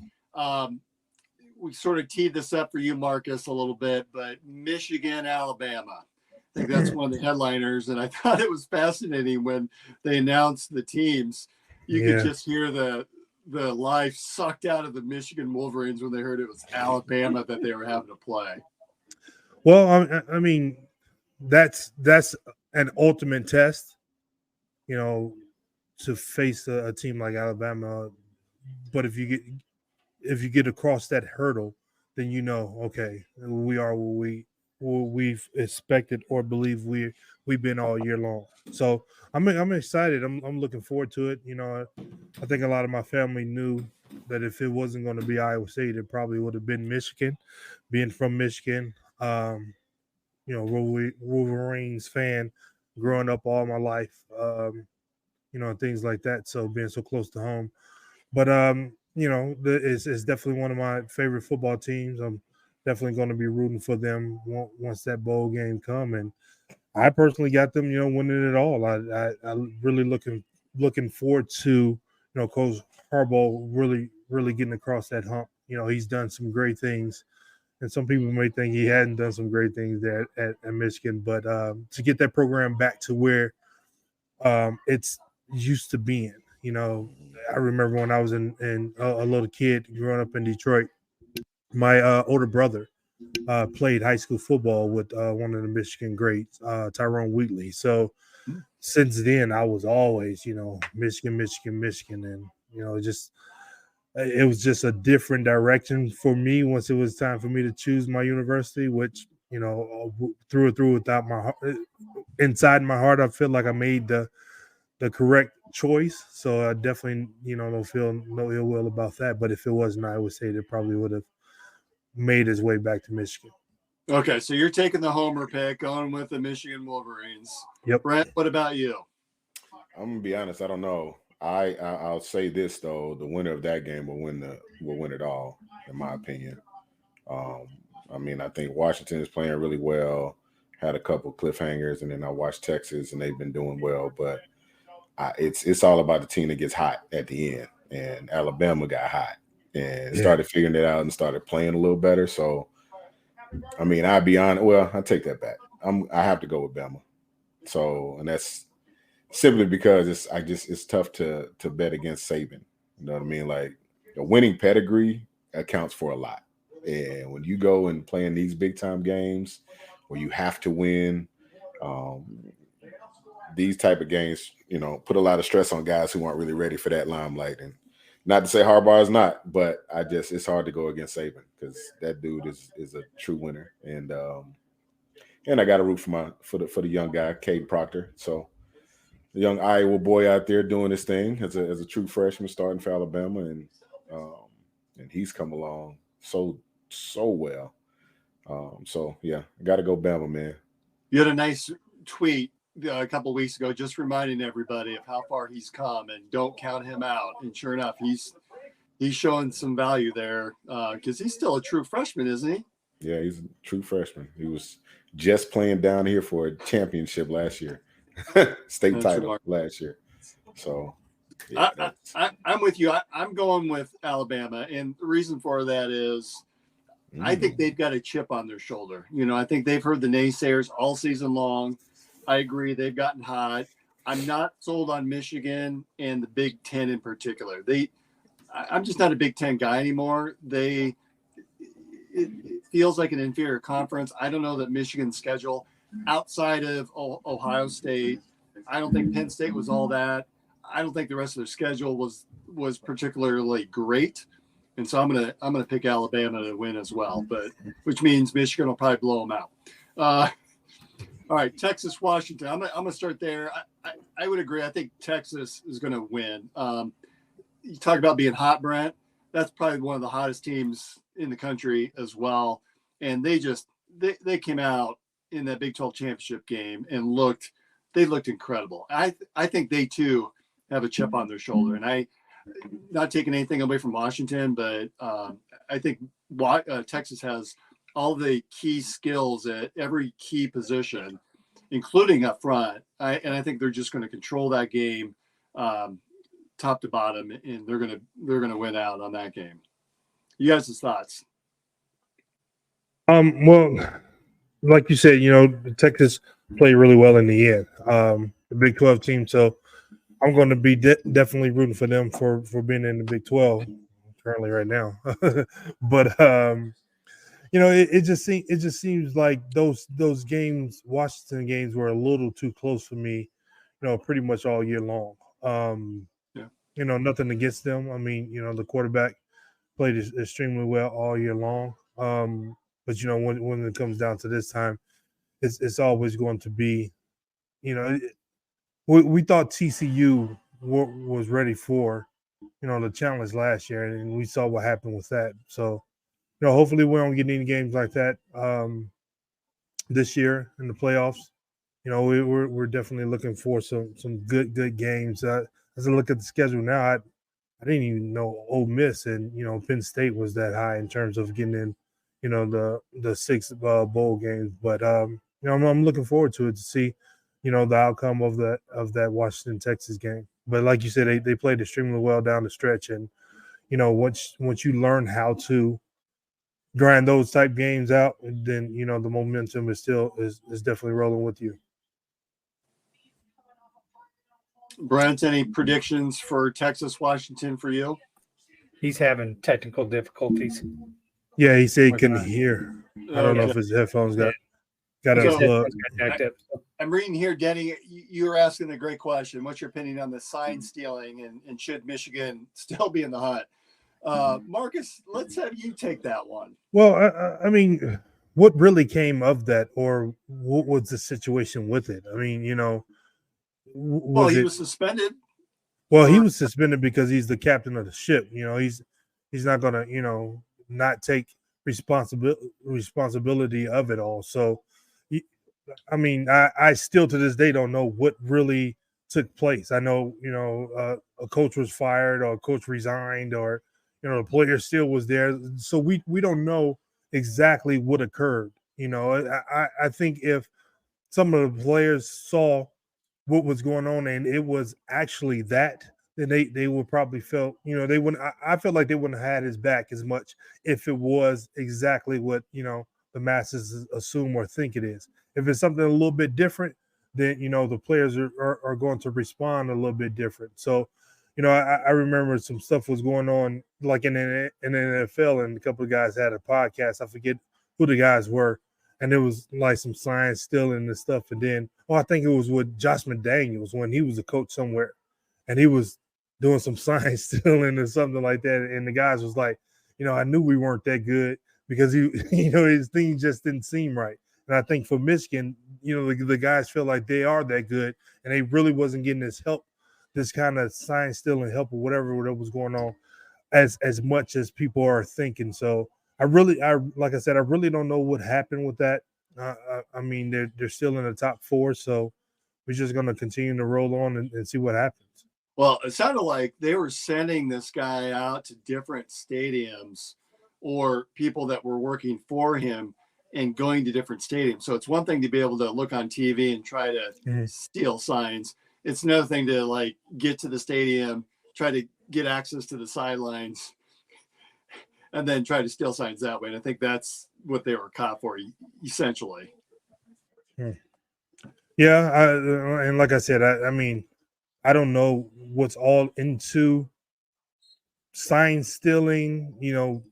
we sort of teed this up for you, Marcus, a little bit, but Michigan, Alabama. I think that's one of the headliners. And I thought it was fascinating when they announced the teams. You could just hear the life sucked out of the Michigan Wolverines when they heard it was Alabama that they were having to play. Well, I mean, that's an ultimate test, to face a team like Alabama. But if you get across that hurdle, then okay, we are what we've expected or believe we've been all year long. So I'm excited. I'm looking forward to it. I think a lot of my family knew that if it wasn't going to be Iowa State, it probably would have been Michigan. Being from Michigan, Wolverines fan, growing up all my life, things like that. So being so close to home, but it's definitely one of my favorite football teams. I'm definitely going to be rooting for them once that bowl game come, and I personally got them, winning it all. I really looking forward to, Coach Harbaugh really getting across that hump. He's done some great things, and some people may think he hadn't done some great things there at Michigan, but to get that program back to where it's used to being. I remember when I was in a little kid growing up in Detroit, my older brother played high school football with one of the Michigan greats, Tyrone Wheatley. So since then, I was always, Michigan, and it was just a different direction for me once it was time for me to choose my university, which through and through, without my heart, inside my heart, I feel like I made the correct choice. So I definitely, don't feel no ill will about that. But if it wasn't, I would say it probably would have made his way back to Michigan. Okay, so you're taking the homer pick, going with the Michigan Wolverines. Yep. Brent, what about you? I'm gonna be honest. I don't know. I'll say this though: the winner of that game will win it all, in my opinion. I think Washington is playing really well. Had a couple cliffhangers, and then I watched Texas, and they've been doing well. But it's all about the team that gets hot at the end, and Alabama got hot and started figuring it out and started playing a little better. So, I'd be honest. Well, I take that back. I have to go with Bama. So, and that's simply because it's tough to bet against Saban. You know what I mean? Like, a winning pedigree accounts for a lot. And when you go and play in these big time games where you have to win, these type of games, put a lot of stress on guys who aren't really ready for that limelight. And not to say Harbaugh is not, but it's hard to go against Saban because that dude is a true winner. And I got to root for the young guy, Caden Proctor. So the young Iowa boy out there doing his thing as a true freshman starting for Alabama, and he's come along so well. I got to go Bama, man. You had a nice tweet a couple of weeks ago, just reminding everybody of how far he's come and don't count him out. And sure enough, he's showing some value there because he's still a true freshman, isn't he? Yeah, he's a true freshman. He was just playing down here for a championship last year, state title last year. So yeah, I'm with you. I'm going with Alabama. And the reason for that is I think they've got a chip on their shoulder. I think they've heard the naysayers all season long. I agree. They've gotten hot. I'm not sold on Michigan and the Big 10 in particular. I'm just not a Big 10 guy anymore. It feels like an inferior conference. I don't know that Michigan's schedule outside of Ohio State. I don't think Penn State was all that. I don't think the rest of their schedule was particularly great. And so I'm gonna pick Alabama to win as well, which means Michigan will probably blow them out. All right, Texas, Washington. I'm gonna start there. I would agree. I think Texas is gonna win. You talk about being hot, Brent. That's probably one of the hottest teams in the country as well. And they came out in that Big 12 championship game and looked incredible. I think they too have a chip on their shoulder. And not taking anything away from Washington, but I think Texas has all the key skills at every key position, including up front. And I think they're just going to control that game top to bottom, and they're going to win out on that game. You guys' thoughts? Well, like you said, Texas played really well in the end. The Big 12 team, so I'm going to be definitely rooting for them for being in the Big 12 currently right now. But it just seems like those games, Washington games, were a little too close for me, pretty much all year long. Nothing against them. I mean, the quarterback played extremely well all year long. But when it comes down to this time, it's always going to be, we thought TCU was ready for, the challenge last year, and we saw what happened with that. So, hopefully we don't get any games like that this year in the playoffs. We're definitely looking for some good games. As I look at the schedule now, I didn't even know Ole Miss and Penn State was that high in terms of getting in, the 6 bowl games. But I'm looking forward to it to see, the outcome of that Washington Texas game. But like you said, they played extremely well down the stretch, and once you learn how to grind those type games out, then the momentum is definitely rolling with you. Brent, any predictions for Texas, Washington for you? He's having technical difficulties. Yeah, he said he couldn't hear. I don't know if his headphones got unplugged. I'm reading here, Denny, you were asking a great question. What's your opinion on the sign stealing and should Michigan still be in the hunt? Marcus, let's have you take that one. Well, I mean, what really came of that, or what was the situation with it? I mean, he was suspended. Well, he was suspended because he's the captain of the ship. He's not going to, not take responsibility of it all. So, I mean, I still to this day don't know what really took place. I know, a coach was fired or a coach resigned or, the player still was there. So we don't know exactly what occurred. I think if some of the players saw what was going on and it was actually that, then they would probably felt, they wouldn't. I felt like they wouldn't have had his back as much if it was exactly what, the masses assume or think it is. If it's something a little bit different, then, the players are going to respond a little bit different. So, I remember some stuff was going on like in the NFL, and a couple of guys had a podcast. I forget who the guys were. And it was like some science stealing and stuff. And then, I think it was with Josh McDaniels when he was a coach somewhere. And he was doing some science stealing or something like that. And the guys was like, I knew we weren't that good because his thing just didn't seem right. And I think for Michigan, the guys feel like they are that good and they really wasn't getting this help, this kind of science stealing help or whatever was going on as much as people are thinking. So like I said, I really don't know what happened with that. I mean, they're still in the top 4. So, we're just going to continue to roll on and see what happens. Well, it sounded like they were sending this guy out to different stadiums or people that were working for him and going to different stadiums. So it's one thing to be able to look on TV and try to steal signs. It's another thing to like get to the stadium, try to get access to the sidelines, and then try to steal signs that way. And I think that's what they were caught for, essentially. Yeah, and like I said, I mean, I don't know what's all into sign stealing,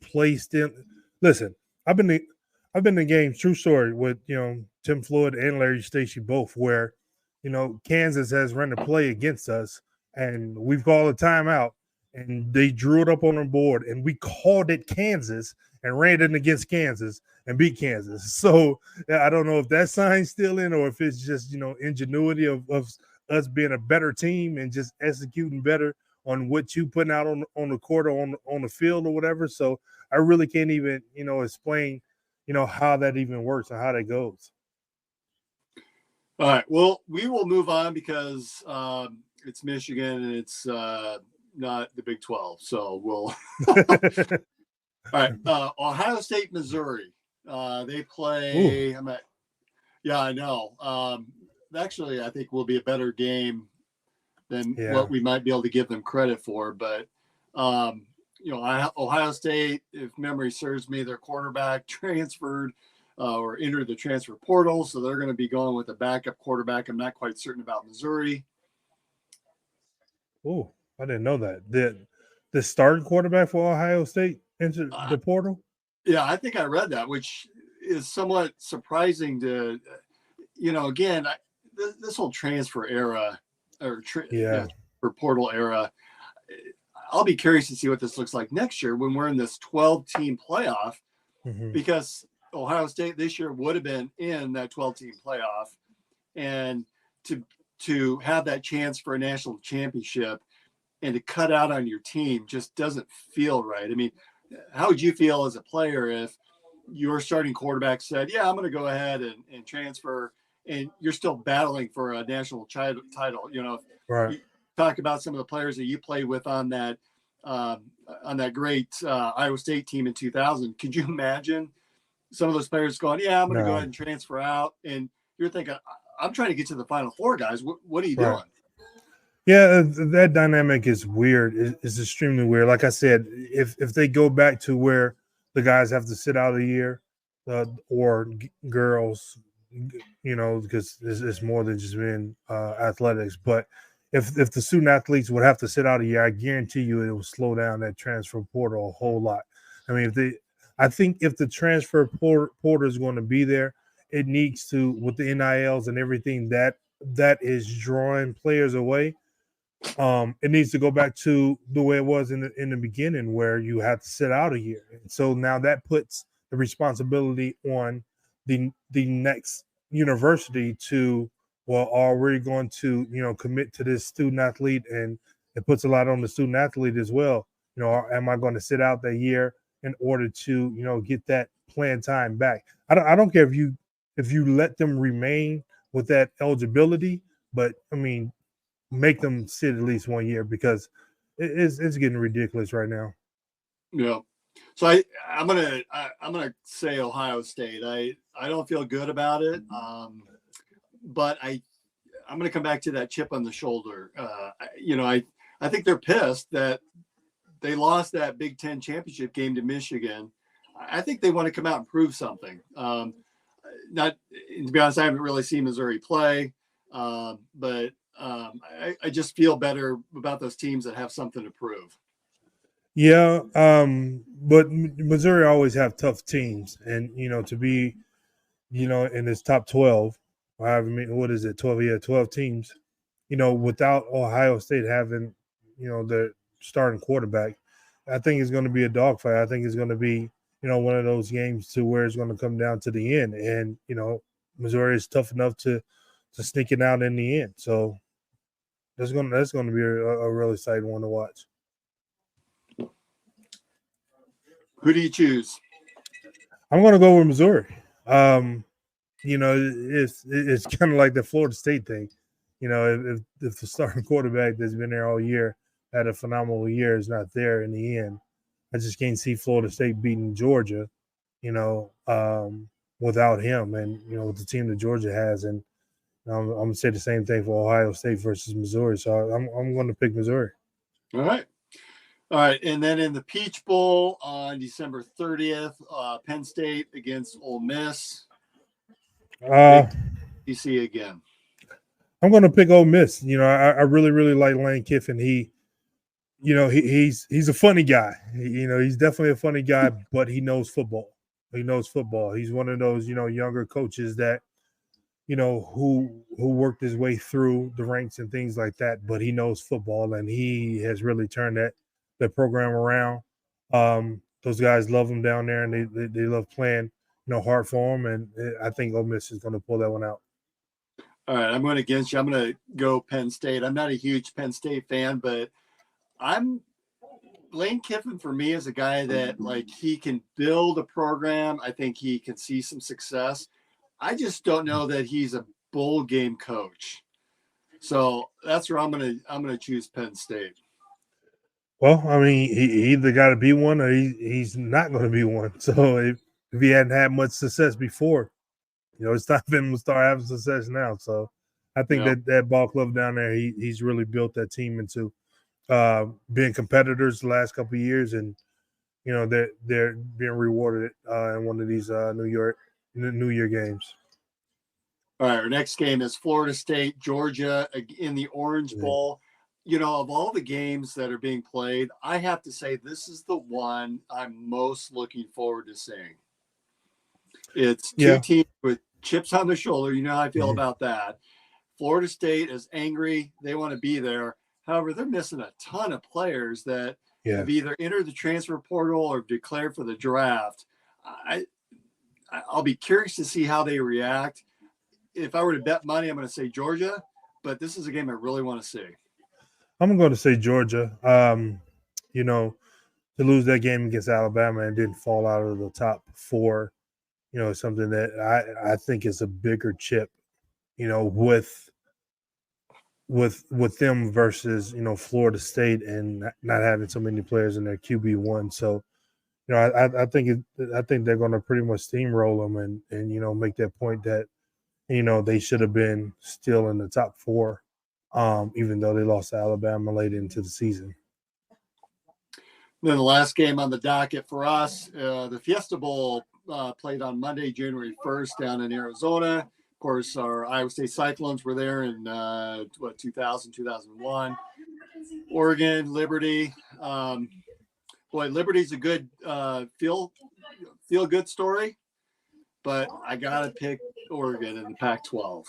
play stealing. Listen, I've been in games, true story, with Tim Floyd and Larry Stacey both, where Kansas has run a play against us, and we've called a timeout, and they drew it up on the board, and we called it Kansas and ran it against Kansas and beat Kansas. So I don't know if that's sign stealing or if it's just ingenuity of us being a better team and just executing better on what you putting out on the court or on the field or whatever. So I really can't even explain how that even works and how that goes. All right. Well, we will move on because it's Michigan and it's not the Big 12. So we'll. All right. Ohio State, Missouri. They play. Yeah, I know. Actually, I think will be a better game than what we might be able to give them credit for. But Ohio State, if memory serves me, their quarterback transferred or entered the transfer portal, so they're going to be going with a backup quarterback. I'm not quite certain about Missouri. Oh, I didn't know that. The starting quarterback for Ohio State entered the portal? Yeah, I think I read that, which is somewhat surprising to, again, this whole transfer era or portal era. I'll be curious to see what this looks like next year when we're in this 12-team playoff, because Ohio State this year would have been in that 12-team playoff, and to have that chance for a national championship and to cut out on your team just doesn't feel right. I mean, how would you feel as a player if your starting quarterback said, yeah, I'm going to go ahead and transfer, and you're still battling for a national title? Right. You talk about some of the players that you played with on that great Iowa State team in 2000. Could you imagine some of those players going, yeah, I'm going to go ahead and transfer out, and you're thinking, I'm trying to get to the Final Four, guys. What are you doing? Yeah, that dynamic is weird. It's extremely weird. Like I said, if they go back to where the guys have to sit out a year, or girls, because it's more than just being athletics. But if the student athletes would have to sit out a year, I guarantee you it will slow down that transfer portal a whole lot. I mean, I think if the transfer portal is going to be there, it needs to, with the NILs and everything that is drawing players away. It needs to go back to the way it was in the beginning, where you had to sit out a year. And so now that puts the responsibility on the next university to, well, are we going to commit to this student athlete? And it puts a lot on the student athlete as well. Am I going to sit out that year in order to get that playing time back? I don't care if you let them remain with that eligibility, but I mean, make them sit at least 1 year, because it's getting ridiculous right now. Yeah. So I'm gonna say Ohio State. I don't feel good about it, but I'm gonna come back to that chip on the shoulder. I think they're pissed that they lost that Big 10 championship game to Michigan. I think they want to come out and prove something. Not, to be honest, I haven't really seen Missouri play, but I just feel better about those teams that have something to prove. Yeah, but Missouri always have tough teams, and to be, in this top 12, or however many, what is it, 12? Yeah, 12 teams. Without Ohio State having, the starting quarterback, I think it's going to be a dogfight. I think it's going to be, one of those games to where it's going to come down to the end, and Missouri is tough enough to sneak it out in the end. So that's going to be a really exciting one to watch. Who do you choose? I'm going to go with Missouri. It's kind of like the Florida State thing. if the starting quarterback that's been there all year had a phenomenal year is not there in the end, I just can't see Florida State beating Georgia, without him and, with the team that Georgia has. And I'm going to say the same thing for Ohio State versus Missouri. So I'm going to pick Missouri. All right. And then in the Peach Bowl on December 30th, Penn State against Ole Miss. DC again. I'm going to pick Ole Miss. I really, really like Lane Kiffin. He's a funny guy. He's definitely a funny guy, but he knows football. He's one of those, younger coaches that, who worked his way through the ranks and things like that, but he knows football, and he has really turned that program around. Those guys love him down there, and they love playing, hard for him, and I think Ole Miss is going to pull that one out. All right, I'm going against you. I'm going to go Penn State. I'm not a huge Penn State fan, but Lane Kiffin for me is a guy that he can build a program. I think he can see some success. I just don't know that he's a bowl game coach. So that's where I'm gonna choose Penn State. Well, I mean, he either got to be one or he's not going to be one. So if he hadn't had much success before, it's time for him to start having success now. So I think that ball club down there, he's really built that team into being competitors the last couple of years, and they're being rewarded in one of these New Year games. All right, our next game is Florida State, Georgia in the Orange Bowl. Of all the games that are being played, I have to say this is the one I'm most looking forward to seeing. It's two teams with chips on their shoulder. You know how I feel about that. Florida State is angry. They want to be there. However, they're missing a ton of players that have either entered the transfer portal or declared for the draft. I'll be curious to see how they react. If I were to bet money, I'm going to say Georgia, but this is a game I really want to see. I'm going to say Georgia. To lose that game against Alabama and didn't fall out of the top four, something that I think is a bigger chip, with them versus, Florida State and not having so many players in their QB1. So, I think they're going to pretty much steamroll them and make that point that, they should have been still in the top four, even though they lost to Alabama late into the season. Then the last game on the docket for us, the Fiesta Bowl played on Monday, January 1st down in Arizona. Of course, our Iowa State Cyclones were there in 2000, 2001. Oregon, Liberty. Liberty's a good feel good story, but I got to pick Oregon in the Pac-12.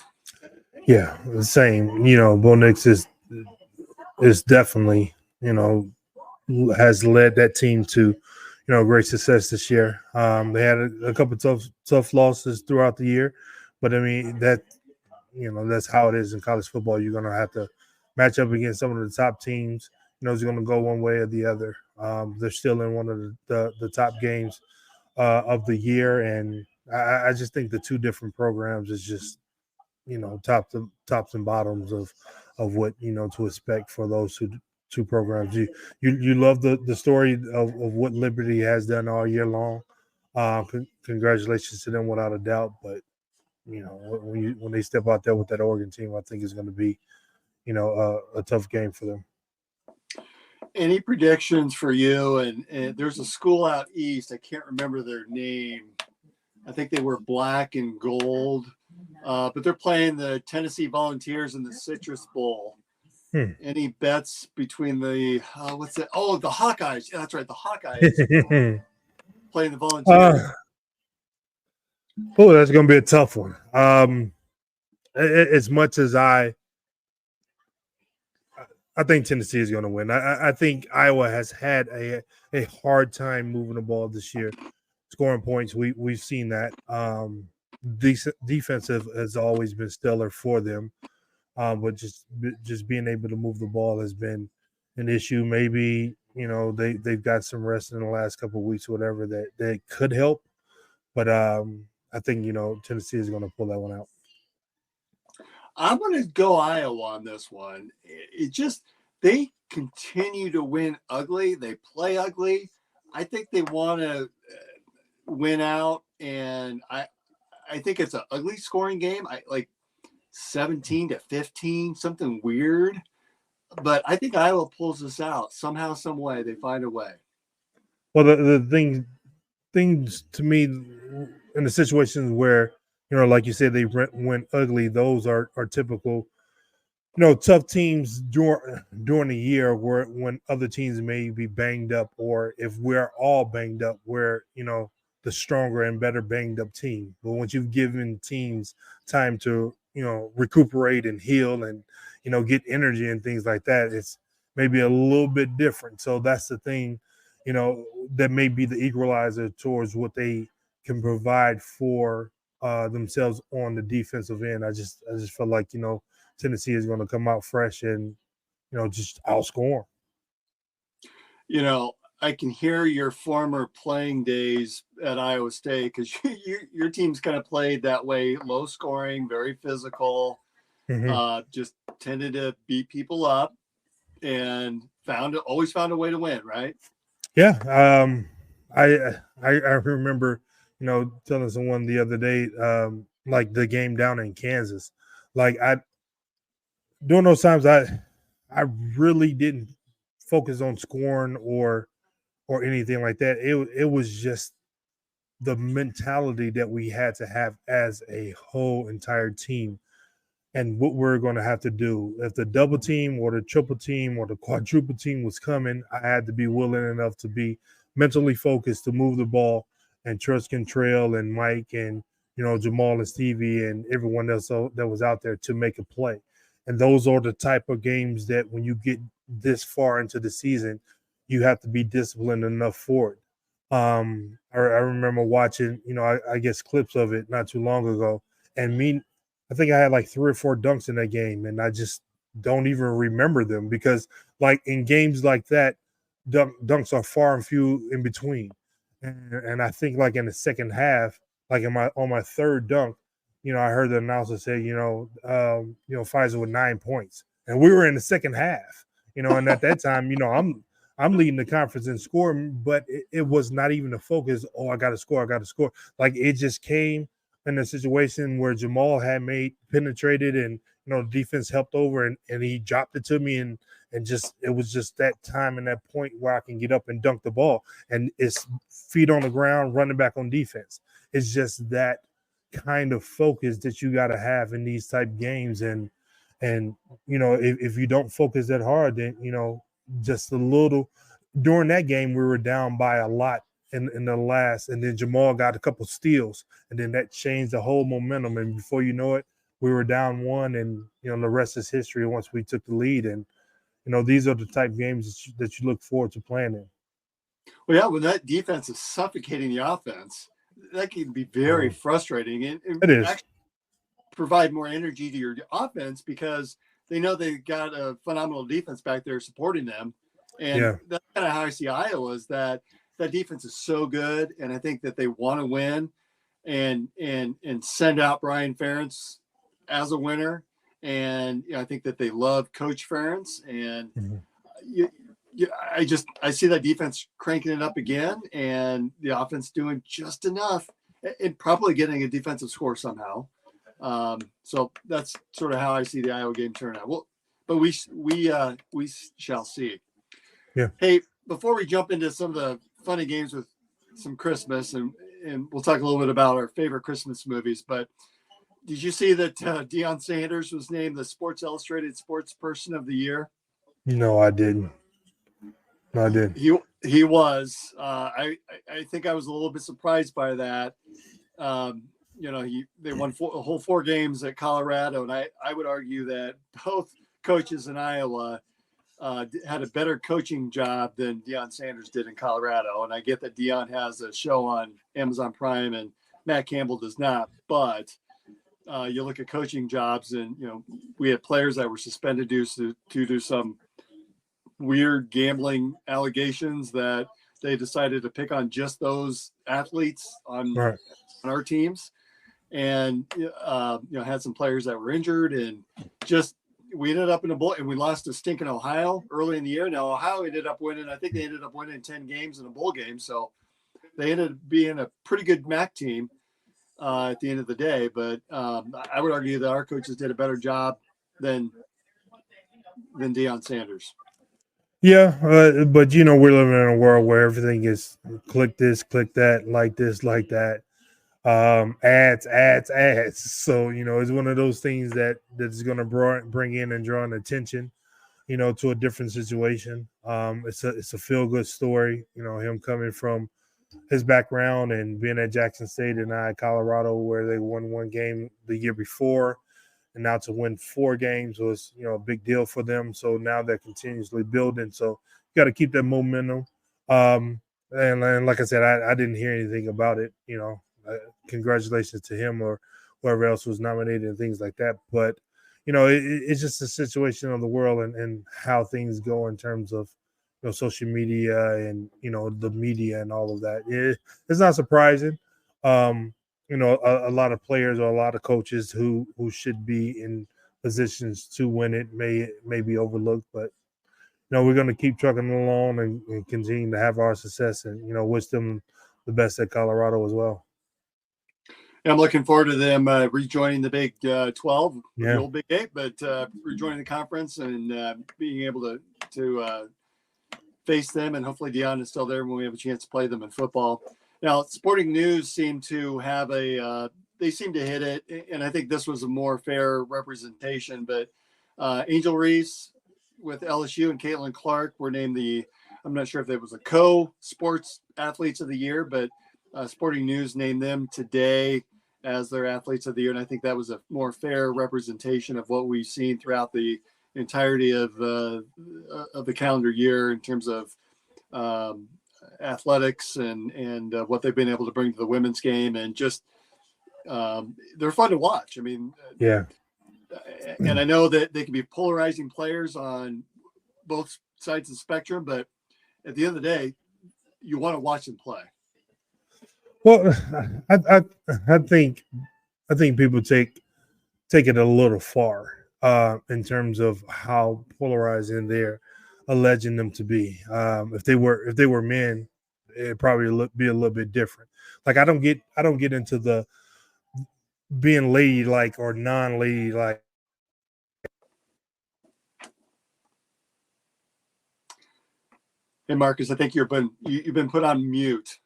Yeah, the same. Bo Nix is definitely, has led that team to, great success this year. They had a couple tough losses throughout the year, but I mean that's how it is in college football. You're gonna have to match up against some of the top teams. It's going to go one way or the other. They're still in one of the top games of the year, and I just think the two different programs is just tops and bottoms of what to expect for those two programs. You love the story of what Liberty has done all year long. Congratulations to them without a doubt. But when they step out there with that Oregon team, I think it's going to be a tough game for them. Any predictions for you? And there's a school out east. I can't remember their name. I think they were black and gold, but they're playing the Tennessee Volunteers in the Citrus Bowl. Any bets between the what's it? Oh, the Hawkeyes. Yeah, that's right, the Hawkeyes playing the Volunteers. That's going to be a tough one. As much as I think Tennessee is going to win. I think Iowa has had a hard time moving the ball this year, scoring points. We've seen that. Defensive has always been stellar for them, but just being able to move the ball has been an issue. Maybe they've got some rest in the last couple of weeks, or whatever that could help. But I think Tennessee is going to pull that one out. I'm going to go Iowa on this one. It just, they continue to win ugly. They play ugly. I think they want to win out, and I think it's an ugly scoring game. I like 17-15, something weird. But I think Iowa pulls this out somehow, some way. They find a way. Well, the things to me in the situations where, like you said, they went ugly, those are typical, tough teams during the year when other teams may be banged up, or if we're all banged up, we're, the stronger and better banged up team. But once you've given teams time to, recuperate and heal and, get energy and things like that, it's maybe a little bit different. So that's the thing, that may be the equalizer towards what they can provide for themselves on the defensive end. I just feel like, Tennessee is going to come out fresh and, just outscore. I can hear your former playing days at Iowa State, because your team's kind of played that way, low scoring, very physical, just tended to beat people up and always found a way to win, right? Yeah. I remember, telling someone the other day, like the game down in Kansas, like during those times, I really didn't focus on scoring or anything like that. It was just the mentality that we had to have as a whole entire team, and what we're going to have to do. If the double team or the triple team or the quadruple team was coming, I had to be willing enough to be mentally focused to move the ball and trust Contrail and Mike and, Jamal and Stevie and everyone else that was out there to make a play. And those are the type of games that when you get this far into the season, you have to be disciplined enough for it. I remember watching, I guess clips of it not too long ago, and I think I had like 3 or 4 dunks in that game, and I just don't even remember them because, like, in games like that, dunks are far and few in between. And I think, like, in the second half, like on my third dunk, I heard the announcer say, Pfizer with 9 points, and we were in the second half, and at that time, I'm leading the conference in scoring, but it was not even a focus. Oh, I got to score. Like, it just came in a situation where Jamal had penetrated and, the defense helped over and he dropped it to me. And it was just that time and that point where I can get up and dunk the ball, and it's feet on the ground, running back on defense. It's just that kind of focus that you got to have in these type games. And if you don't focus that hard, then, just a little during that game, we were down by a lot in the last, and then Jamal got a couple steals, and then that changed the whole momentum. And before you know it, we were down 1, and the rest is history once we took the lead. And these are the type of games that you look forward to playing in. Well, yeah, when that defense is suffocating the offense, that can be very frustrating, and it is. Actually provide more energy to your offense because they know they've got a phenomenal defense back there supporting them. And that's kind of how I see Iowa, is that defense is so good, and I think that they want to win and send out Brian Ferentz as a winner. And I think that they love Coach Ferentz, and I see that defense cranking it up again, and the offense doing just enough and probably getting a defensive score somehow. So that's sort of how I see the Iowa game turn out. Well, but we shall see. Yeah. Hey, before we jump into some of the funny games with some Christmas, and we'll talk a little bit about our favorite Christmas movies, but did you see that Deion Sanders was named the Sports Illustrated Sports Person of the Year? No, I didn't. He was. I think I was a little bit surprised by that. They won a whole 4 games at Colorado, and I would argue that both coaches in Iowa had a better coaching job than Deion Sanders did in Colorado. And I get that Deion has a show on Amazon Prime and Matt Campbell does not, but you look at coaching jobs, and we had players that were suspended due to some weird gambling allegations that they decided to pick on just those athletes on our teams. and had some players that were injured, and just we ended up in a bowl, and we lost to stinking Ohio early in the year. Now Ohio ended up winning. I think they ended up winning 10 games in a bowl game, so they ended up being a pretty good MAC team at the end of the day. But I would argue that our coaches did a better job than Deion Sanders. Yeah, but we're living in a world where everything is click this, click that, like this, like that. Ads. So it's one of those things that is going to bring in and draw an attention, to a different situation. It's a feel good story. Him coming from his background and being at Jackson State and now at Colorado, where they won one game the year before. And now to win 4 games was, a big deal for them. So now they're continuously building. So you got to keep that momentum. And like I said, I didn't hear anything about it. Congratulations to him or whoever else was nominated and things like that. But, it's just a situation of the world and how things go in terms of, social media and, the media and all of that. It's not surprising. A lot of players or a lot of coaches who should be in positions to win it may be overlooked, but we're going to keep trucking along and continue to have our success and wish them the best at Colorado as well. Yeah, I'm looking forward to them rejoining the Big 12, yeah. The old Big 8, but rejoining the conference and being able to face them, and hopefully Deion is still there when we have a chance to play them in football. Now, Sporting News seemed to have they seemed to hit it, and I think this was a more fair representation, but Angel Reese with LSU and Caitlin Clark were named I'm not sure if it was a co-sports athletes of the year, but Sporting News named them today as their athletes of the year, and I think that was a more fair representation of what we've seen throughout the entirety of the calendar year in terms of athletics and what they've been able to bring to the women's game, and just they're fun to watch. I mean, yeah. And I know that they can be polarizing players on both sides of the spectrum, but at the end of the day, you want to watch them play. Well, I think people take it a little far in terms of how polarizing they're alleging them to be. If they were men, it'd probably be a little bit different. Like I don't get into the being ladylike or non-ladylike. Hey Marcus, I think you've been put on mute.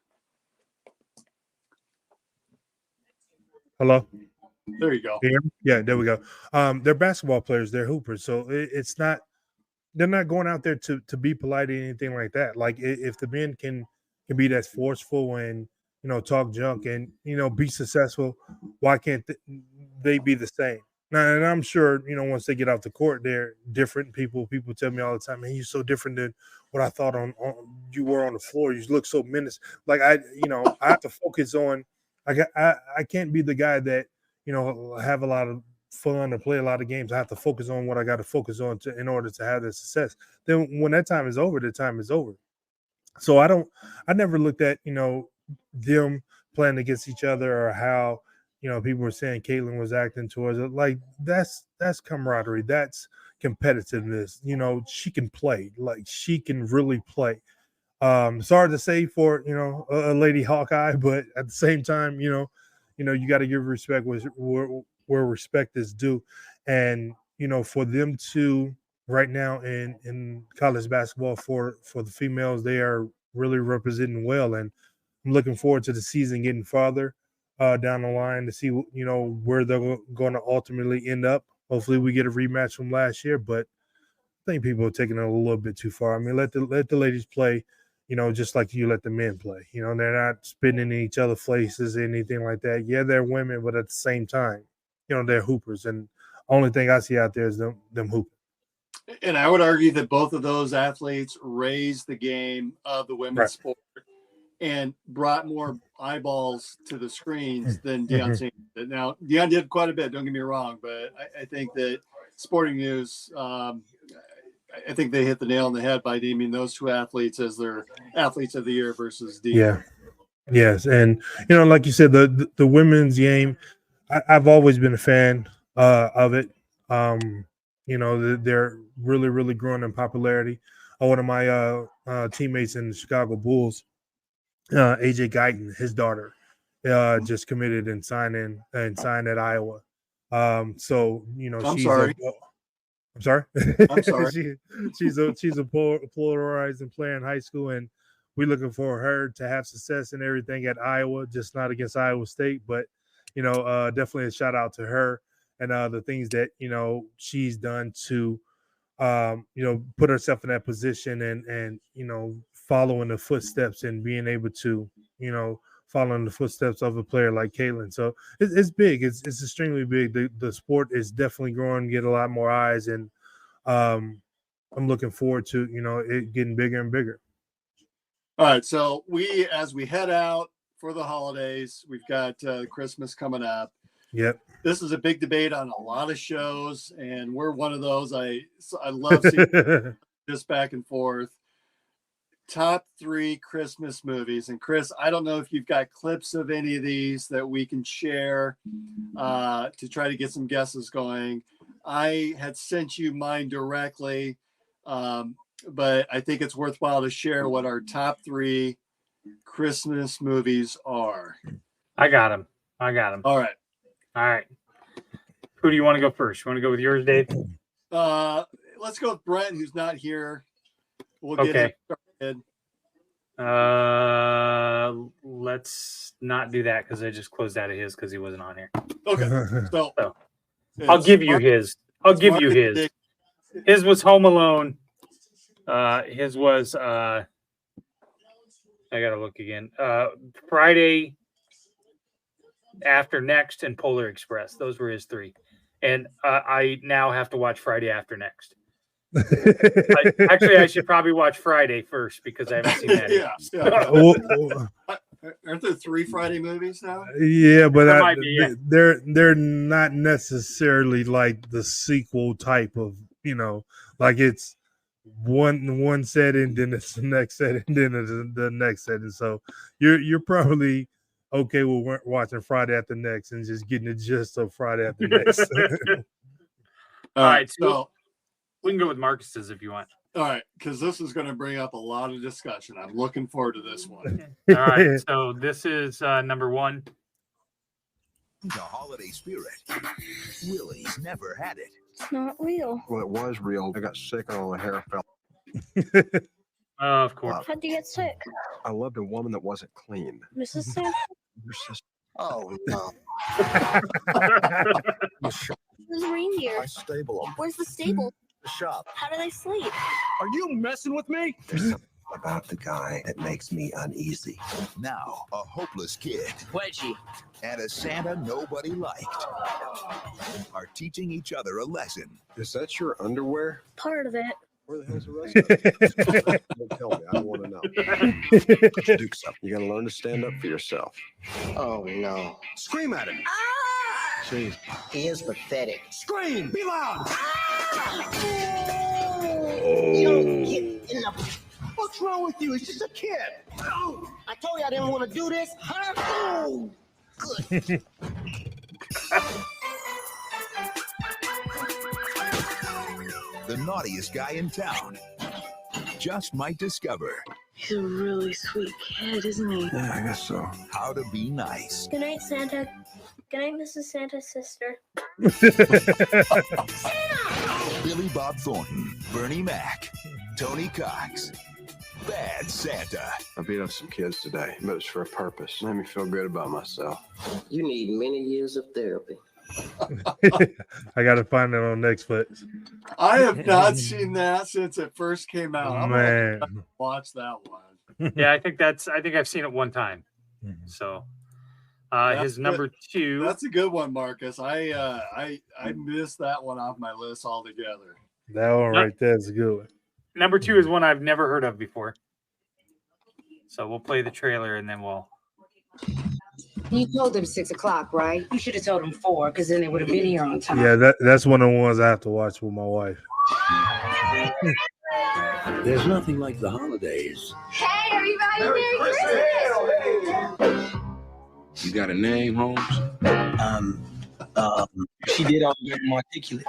Hello? There you go. Yeah, there we go. They're basketball players, they're hoopers. So it's not, they're not going out there to be polite or anything like that. Like if the men can be that forceful and talk junk and be successful, why can't they be the same? Now, and I'm sure once they get off the court, they're different people. People tell me all the time, "Man, you're so different than what I thought on you were on the floor. You look so menacing." Like I have to focus on. I can't be the guy that have a lot of fun and play a lot of games. I have to focus on what I got to focus on in order to have the success. Then when that time is over, the time is over. So I never looked at them playing against each other or how people were saying Caitlin was acting towards it. Like that's camaraderie, that's competitiveness. She can play, like she can really play. It's hard to say for a lady Hawkeye, but at the same time, you got to give respect where respect is due, and for them to right now in college basketball for the females, they are really representing well, and I'm looking forward to the season getting farther down the line to see where they're going to ultimately end up. Hopefully, we get a rematch from last year, but I think people are taking it a little bit too far. I mean, let the ladies play. Just like you let the men play. They're not spitting in each other's faces or anything like that. Yeah, they're women, but at the same time, they're hoopers. And only thing I see out there is them hooping. And I would argue that both of those athletes raised the game of the women's sport and brought more eyeballs to the screens than Deion Sanders did. Now, Deion did quite a bit, don't get me wrong, but I think that Sporting News I think they hit the nail on the head by naming those two athletes as their athletes of the year versus Deion. Yeah. Yes. And, like you said, the women's game, I've always been a fan of it. They're really, really growing in popularity. One of my teammates in the Chicago Bulls, AJ Guyton, his daughter, just committed and signed at Iowa. I'm she's sorry. I'm sorry. I'm sorry. she's a polarizing player in high school, and we're looking for her to have success and everything at Iowa, just not against Iowa State, but definitely a shout out to her and the things that she's done to put herself in that position and following the footsteps and being able to following the footsteps of a player like Caitlin. So it's big. It's extremely big. The sport is definitely growing, get a lot more eyes, and I'm looking forward to it getting bigger and bigger. All right, so as we head out for the holidays, we've got Christmas coming up. Yep. This is a big debate on a lot of shows, and we're one of those. I love seeing just back and forth. Top 3 Christmas movies. And Chris, I don't know if you've got clips of any of these that we can share to try to get some guesses going. I had sent you mine directly, but I think it's worthwhile to share what our top 3 Christmas movies are. I got them. All right. Who do you want to go first? You want to go with yours, Dave? Let's go with Brent, who's not here. We'll get him started. Let's not do that because I just closed out of his because he wasn't on here. Okay. So I'll give you his. His was Home Alone. His was I gotta look again. Friday After Next and Polar Express. Those were his 3. And I now have to watch Friday After Next. I should probably watch Friday first because I haven't seen that. Aren't there 3 Friday movies now? Yeah, but they're not necessarily like the sequel type of, like it's one setting, then it's the next setting, then it's the next setting. So you're probably okay with watching Friday After Next and just getting the gist of Friday After Next. All right, so we can go with Marcus's if you want. All right, because this is going to bring up a lot of discussion. I'm looking forward to this one. All right, so this is number 1. The holiday spirit. Willie's never had it. It's not real. Well, it was real. I got sick and all the hair fell. Of course. How'd you get sick? I loved a woman that wasn't clean. Mrs. Santa? Your sister. Oh, no. Where's the reindeer? I stable them. Where's the stable? The shop. How do they sleep? Are you messing with me? There's something about the guy that makes me uneasy. Now, a hopeless kid Wedgie and a Santa nobody liked are teaching each other a lesson. Is that your underwear? Part of it. Where the hell's the rest of it? Don't tell me. I don't want to know. Do something. You got to learn to stand up for yourself. Oh no. Scream at him. Ah! Jeez. He is pathetic. Scream. Be loud. You don't get enough. What's wrong with you? He's just a kid. Oh, I told you I didn't want to do this. Huh? Oh, good. The naughtiest guy in town just might discover He's a really sweet kid, isn't he? Yeah, I guess so. how to be nice. Good night, Santa. Good night, Mrs. Santa's sister. Billy Bob Thornton, Bernie Mac, Tony Cox. Bad Santa. I beat up some kids today, but it's for a purpose. Made me feel good about myself. You need many years of therapy. I got to find it on Netflix. I have not seen that since it first came out. I'm Man. gonna watch that one. Yeah, I think I've seen it one time. So his number 2. That's a good one, Marcus. I missed that one off my list altogether. That one right there is a good one. Number 2 is one I've never heard of before. So we'll play the trailer and then we'll. You told them 6 o'clock, right? You should have told them 4, because then they would have been here on time. Yeah, that's one of the ones I have to watch with my wife. There's nothing like the holidays. Hey, everybody! Merry Christmas! You got a name, Holmes? She did all the more articulate.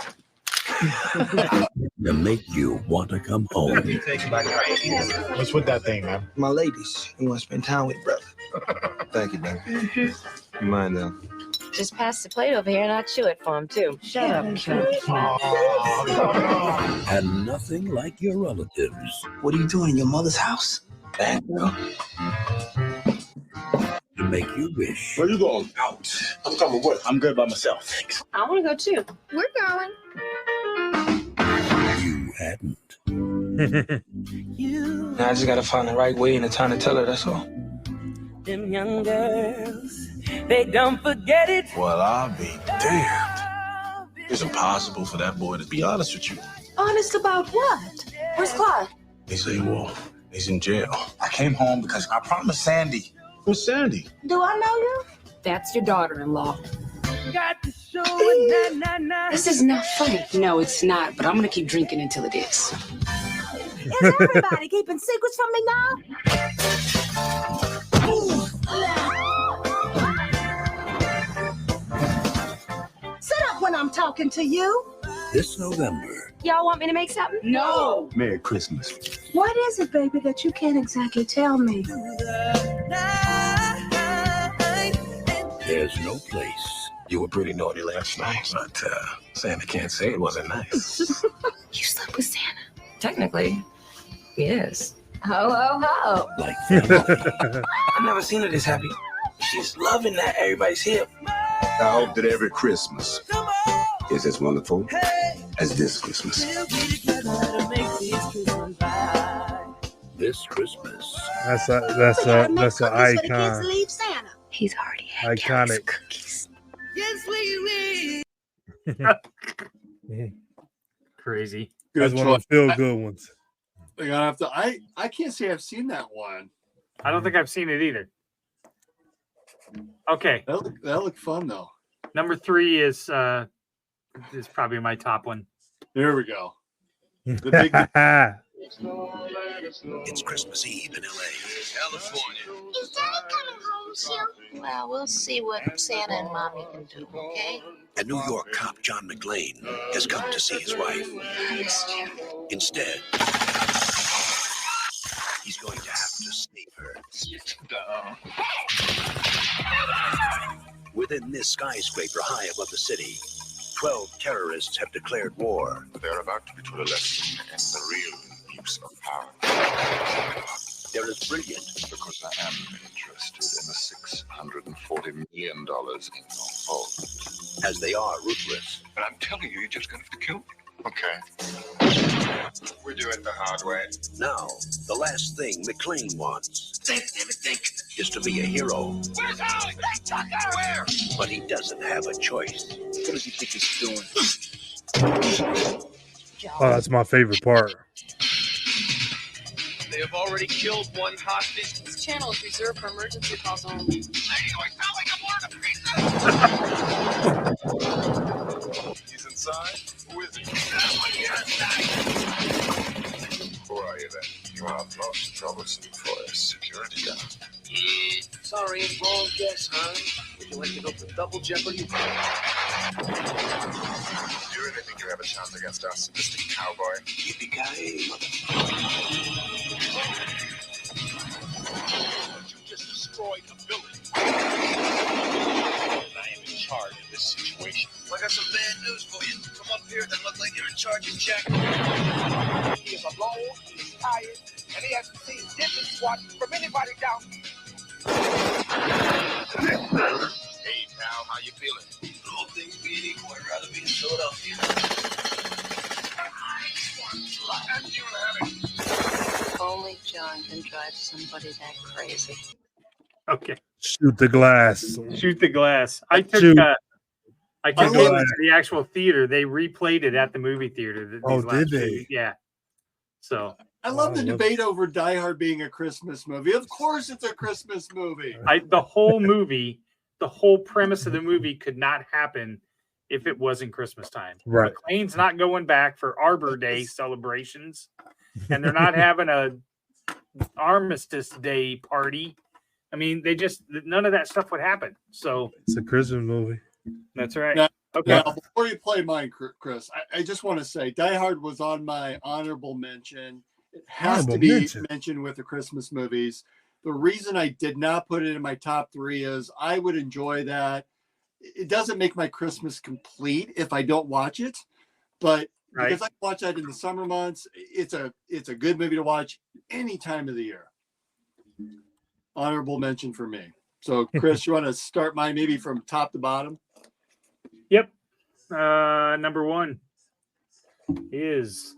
To make you want to come home. What's with that thing, man? My ladies, you want to spend time with, brother. Thank you, baby. You mind, though? Just pass the plate over here and I'll chew it for him, too. Shut up, kid. And nothing like your relatives. What are you doing in your mother's house? Bad girl. To make you wish. Where you going? Out. I'm coming with. I'm good by myself. Thanks. I want to go too. We're going. You hadn't. Now I just gotta find the right way and the time to tell her, that's all. Them young girls, they don't forget it. Well, I'll be damned. It's impossible for that boy to be honest with you. Honest about what? Where's Clyde? He's AWOL. He's in jail. I came home because I promised Sandy. Who's Sandy? Do I know you? That's your daughter-in-law. Got to show it, nah, nah, nah. This is not funny. No, it's not, but I'm gonna keep drinking until it is. Is everybody keeping secrets from me now? Sit up when I'm talking to you. This November. Y'all want me to make something? No. Merry Christmas. What is it, baby, that you can't exactly tell me? There's no place. You were pretty naughty last night, but Santa can't say it wasn't nice. You slept with Santa? Technically, yes. Ho, ho, ho. Like family. I've never seen her this happy. She's loving that everybody's here. I hope that every Christmas is as wonderful as this Christmas. This Christmas. That's an icon. He's already had Iconic. cookies. Yes, we Crazy. That's one of the feel good ones. They're gonna have to. I can't say I've seen that one. I don't think I've seen it either. Okay. That looked fun though. Number 3 is probably my top one. There we go. The big. It's Christmas Eve in LA, California. Is Daddy coming home soon? Well, we'll see what Santa and Mommy can do, okay? And New York cop John McClane has come to see his wife. I missed you. Instead, he's going to have to save her. Within this skyscraper high above the city, 12 terrorists have declared war. They're about to be taught a lesson in the real use of power. They're as brilliant because I am interested in the $640 million in your vault. as they are ruthless. But I'm telling you, you're just going to have to kill me. Okay. We do it the hard way. Now, the last thing McClane wants is to be a hero. Where's Holly? Where? But he doesn't have a choice. What does he think he's doing? Oh, that's my favorite part. They have already killed one hostage. This channel is reserved for emergency calls only. He's inside? Who is he? Who are you then? You are most troublesome for a security guard. Sorry, wrong guess, huh? Would you like to go for double jeopardy? Do you really think you have a chance against us, Mr. Cowboy? Yippee-ki-yay, You just destroyed the building. I am in charge of this situation. I got some bad news for you. Come up here, that look like you're in charge of Jack. He is alone, he's tired, and he hasn't seen Dippin' Squad from anybody down. Hey, pal, how you feeling? Don't think me anymore. I'd rather be in Philadelphia. Only John can drive somebody that crazy. Okay. Shoot the glass. Shoot the glass. I took Shoot. it to the actual theater. They replayed it at the movie theater. Oh, did they? Yeah. So I love the debate over Die Hard being a Christmas movie. Of course, it's a Christmas movie. the whole movie, the whole premise of the movie could not happen if it wasn't Christmas time. Right. McClane's not going back for Arbor Day celebrations, and they're not having a Armistice Day party. I mean, none of that stuff would happen. So It's a Christmas movie. That's right. Now, Okay. now, before you play mine, Chris, I just want to say Die Hard was on my honorable mention. It has to be mentioned with the Christmas movies. The reason I did not put it in my top 3 is I would enjoy that. It doesn't make my Christmas complete if I don't watch it, but because I watch that in the summer months, it's a good movie to watch any time of the year. Honorable mention for me. So, Chris, you want to start mine maybe from top to bottom? Yep. Number 1 is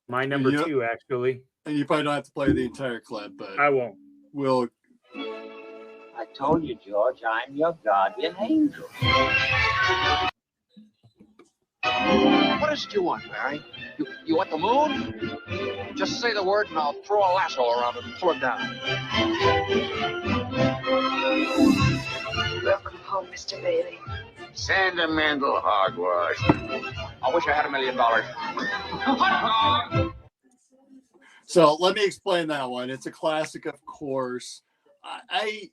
my number 2, actually. And you probably don't have to play the entire clip, but I won't. We'll. I told you, George, I'm your guardian angel. What is it you want, Barry? You want the moon? Just say the word and I'll throw a lasso around it and pull it down. Welcome home, Mr. Bailey. Sentimental hogwash. I wish I had $1 million. So let me explain that one. It's a classic, of course. I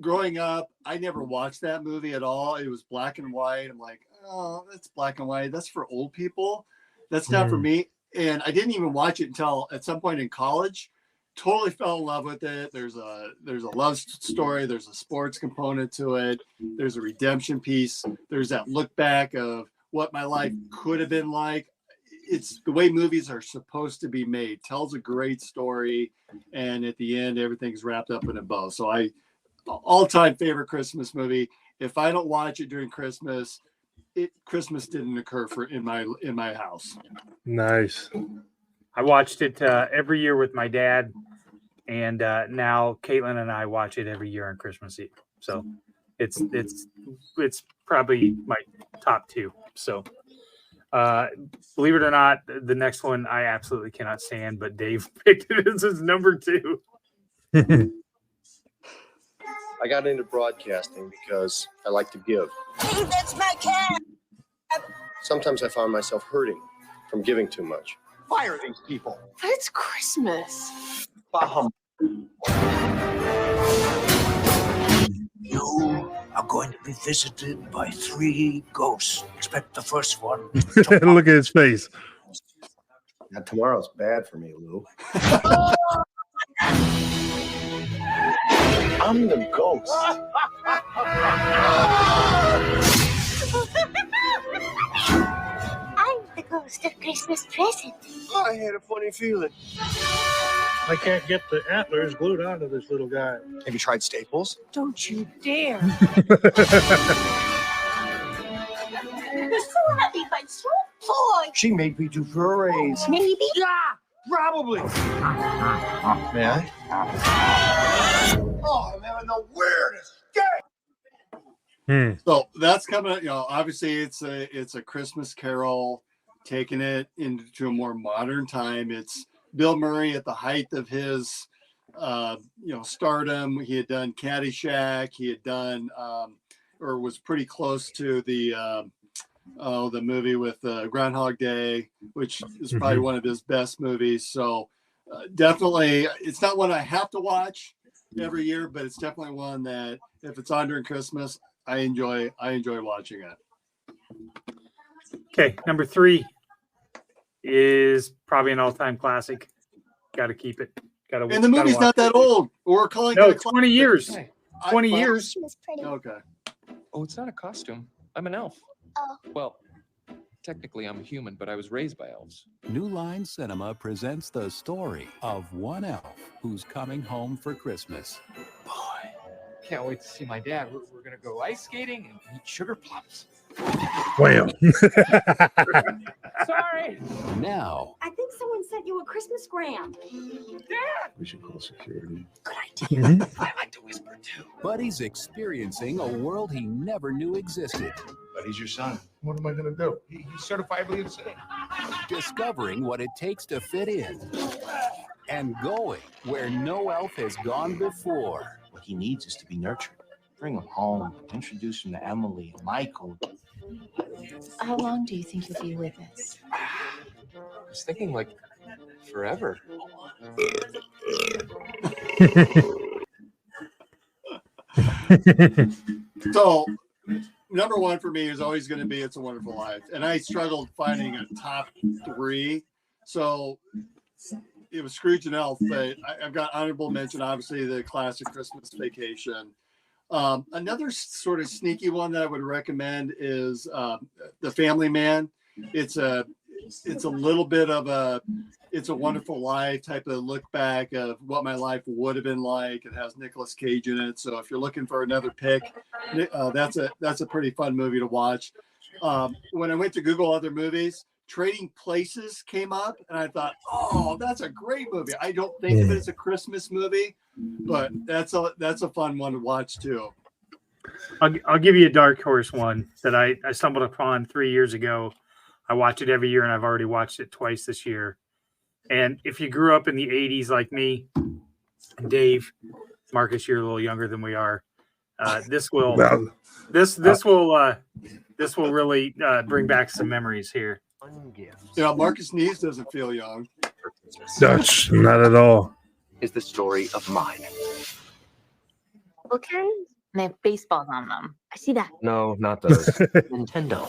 growing up, I never watched that movie at all. It was black and white. I'm like, oh, that's black and white. That's for old people. That's not for me. And I didn't even watch it until at some point in college. Totally fell in love with it. There's a love story. There's a sports component to it. There's a redemption piece. There's that look back of what my life could have been like. It's the way movies are supposed to be made. Tells a great story, and at the end, everything's wrapped up in a bow. So all-time favorite Christmas movie. If I don't watch it during Christmas, Christmas didn't occur in my house. Nice. I watched it every year with my dad, and now Caitlin and I watch it every year on Christmas Eve. So it's probably my top 2. So believe it or not, the next one I absolutely cannot stand, but Dave picked it as his number 2. I got into broadcasting because I like to give. Hey, that's my cat. Sometimes I find myself hurting from giving too much. Fire these people. But it's Christmas. Baham. You are going to be visited by 3 ghosts. Expect the first one. Look at his face. Now, tomorrow's bad for me, Lou. I'm the ghost. I'm the ghost of Christmas present. I had a funny feeling. I can't get the antlers glued onto this little guy. Have you tried Staples? Don't you dare. You're so happy, but so bored. She may be due for a raise. Maybe? Yeah, probably. May I? Oh, I'm having the weirdest day. So that's coming. Obviously it's a Christmas Carol, taking it into a more modern time. It's Bill Murray at the height of his, stardom. He had done Caddyshack. He had done, or was pretty close to the movie with Groundhog Day, which is probably one of his best movies. So definitely, it's not one I have to watch every year, but it's definitely one that if it's on during Christmas, I enjoy watching it. Okay, number 3 is probably an all-time classic. Got to keep it. And the movie's not that old. We're calling it 20 years. 20 years. Okay. Oh, it's not a costume. I'm an elf. Oh. Well, technically I'm a human, but I was raised by elves. New Line Cinema presents the story of one elf who's coming home for Christmas. Boy, can't wait to see my dad. We're going to go ice skating and eat sugar plums. Wham. Sorry. Now, I think someone sent you a Christmas gram. Dad! We should call security. Good idea. I like to whisper too. Buddy's experiencing a world he never knew existed. But he's your son. What am I going to do? He's certifiably insane. Discovering what it takes to fit in. And going where no elf has gone before. What he needs is to be nurtured. Bring him home. Introduce him to Emily and Michael. How long do you think you'll be with us? I was thinking like forever. So, number one for me is always going to be It's a Wonderful Life. And I struggled finding a top 3. So, it was Scrooge and Elf, but I've got honorable mention, obviously, the classic Christmas Vacation. Another sort of sneaky one that I would recommend is The Family Man. It's a little bit of a It's a Wonderful Life type of look back of what my life would have been like. It has Nicolas Cage in it, so if you're looking for another pick, that's a pretty fun movie to watch. When I went to Google other movies, Trading Places came up, and I thought, oh, that's a great movie. I don't think of it as a Christmas movie, but that's a fun one to watch too. I'll give you a dark horse one that I stumbled upon 3 years ago. I watch it every year, and I've already watched it twice this year. And if you grew up in the 80s like me, Dave, Marcus, you're a little younger than we are. This will really bring back some memories here. Yeah, Marcus Neves doesn't feel young. Dutch, not at all. Is the story of mine. Okay. And they have baseballs on them. I see that. No, not those. Nintendo.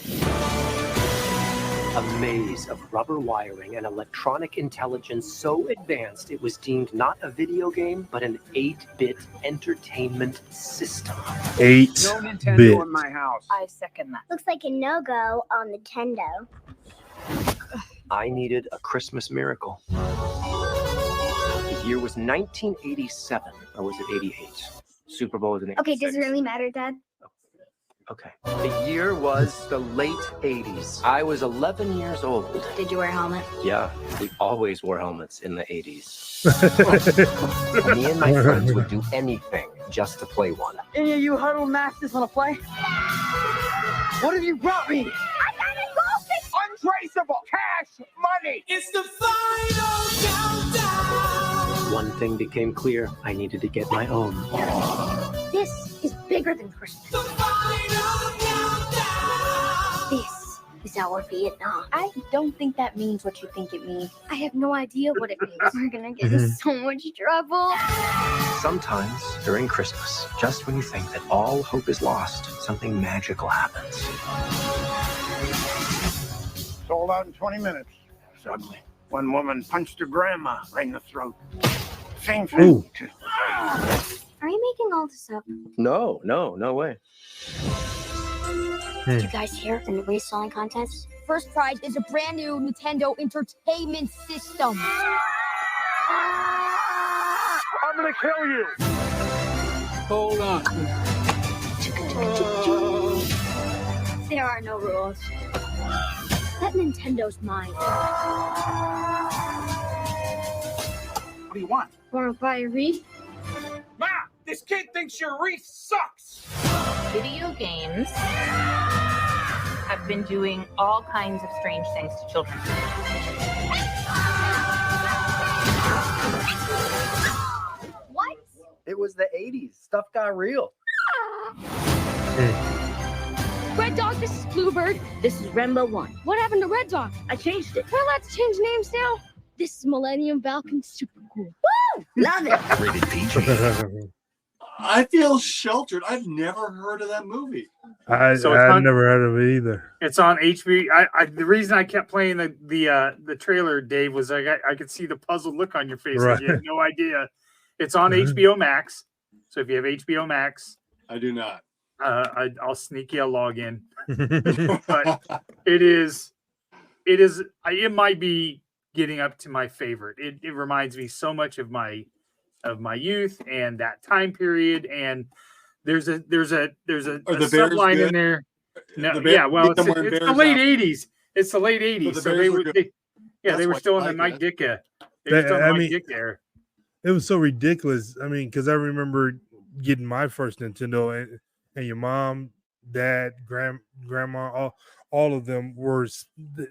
A maze of rubber wiring and electronic intelligence so advanced it was deemed not a video game, but an 8-bit entertainment system. 8-bit. No Nintendo in my house. I second that. Looks like a no-go on Nintendo. I needed a Christmas miracle. The year was 1987, or was it 88? Super Bowl was in 86. Okay, does it really matter, Dad? Okay. The year was the late 80s. I was 11 years old. Did you wear a helmet? Yeah, we always wore helmets in the 80s. Me and my friends would do anything just to play one. Any of you huddle masters want to play? What have you brought me? I got a goldfish! Untraceable cash money! It's the final countdown. One thing became clear. I needed to get my own. This is bigger than Christmas. The final countdown. This is our Vietnam. I don't think that means what you think it means. I have no idea what it means. We're gonna get in so much trouble. Sometimes during Christmas, just when you think that all hope is lost, something magical happens. Sold out in 20 minutes. Suddenly, one woman punched her grandma right in the throat. Same thing. Are you making all this up? No way. Did you guys hear in the reselling contest? First prize is a brand new Nintendo Entertainment System. I'm gonna kill you. Hold on. There are no rules. That Nintendo's mine. What do you want? Wanna buy a wreath? Ma, this kid thinks your wreath sucks. Video games have been doing all kinds of strange things to children. What? It was the 80s. Stuff got real. Red Dog, this is Bluebird. This is Rainbow 1. What happened to Red Dog? I changed it. We're allowed to change names now. This is Millennium Falcon. Super cool. Woo! Love it. Rated PG. I feel sheltered. I've never heard of that movie. I've never heard of it either. It's on HBO. The reason I kept playing the trailer, Dave, was I could see the puzzled look on your face. Right. Like you had no idea. It's on HBO Max. So if you have HBO Max, I do not. I'll sneak you a login. But it might be getting up to my favorite. It reminds me so much of my youth and that time period. And there's a subline in there. No, yeah, well, it's the late 80s. It's the late 80s. So they were still in the Mike Ditka. They were still in the Mike Dick era. It was so ridiculous. I mean, because I remember getting my first Nintendo, and your mom, dad, grandma, all of them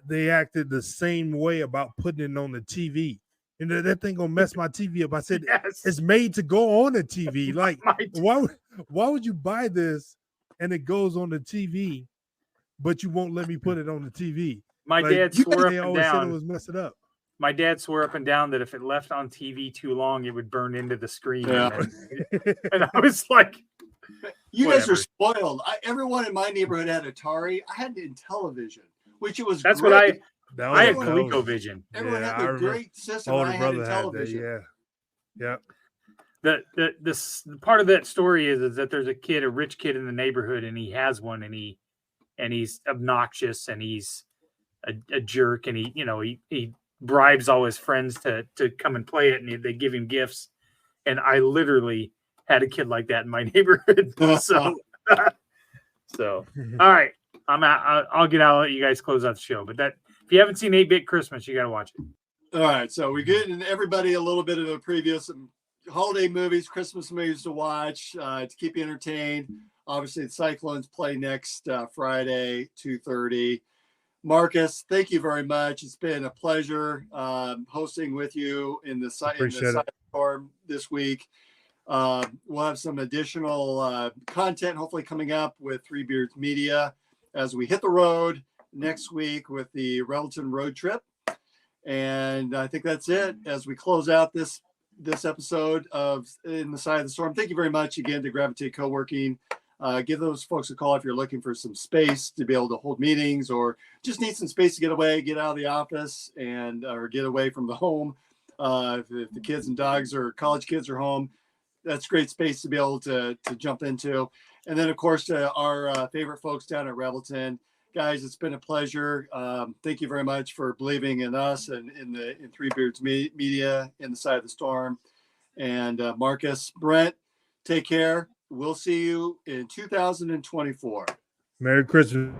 they acted the same way about putting it on the TV. And that thing gonna mess my TV up. I said, yes. It's made to go on the TV. Like, why would you buy this and it goes on the TV, but you won't let me put it on the TV? My dad swore up and down. Said it was messing up. My dad swore up and down that if it left on TV too long, it would burn into the screen. Yeah. And I was like, You guys are spoiled. Everyone in my neighborhood had Atari. I had Intellivision, which it was. That's great. what I had ColecoVision. Everyone had their great system. Older I had brother Intellivision. that. Yeah. The part of that story is that there's a rich kid in the neighborhood, and he has one, and he's obnoxious, and he's a jerk, and he bribes all his friends to come and play it, and they give him gifts. And I literally had a kid like that in my neighborhood. So all right, I'm out. I'll get out. I'll let you guys close out the show. But if you haven't seen 8-Bit Christmas, you got to watch it. All right, so we're getting everybody a little bit of a preview of some holiday movies, Christmas movies to watch to keep you entertained. Obviously, the Cyclones play next Friday, 2:30. Marcus, thank you very much. It's been a pleasure hosting with you in the Storm this week. We'll have some additional content hopefully coming up with Three Beards Media as we hit the road next week with the Revelton road trip. And I think that's it as we close out this episode of In the Side of the Storm. Thank you very much again to Gravitate Co-working. Give those folks a call if you're looking for some space to be able to hold meetings or just need some space to get away, get out of the office or get away from the home. If the kids and dogs or college kids are home, that's great space to be able to jump into. And then, of course, our favorite folks down at Revelton. Guys, it's been a pleasure. Thank you very much for believing in us and in Three Beards Media, In the Side of the Storm. And Marcus, Brent, take care. We'll see you in 2024. Merry Christmas.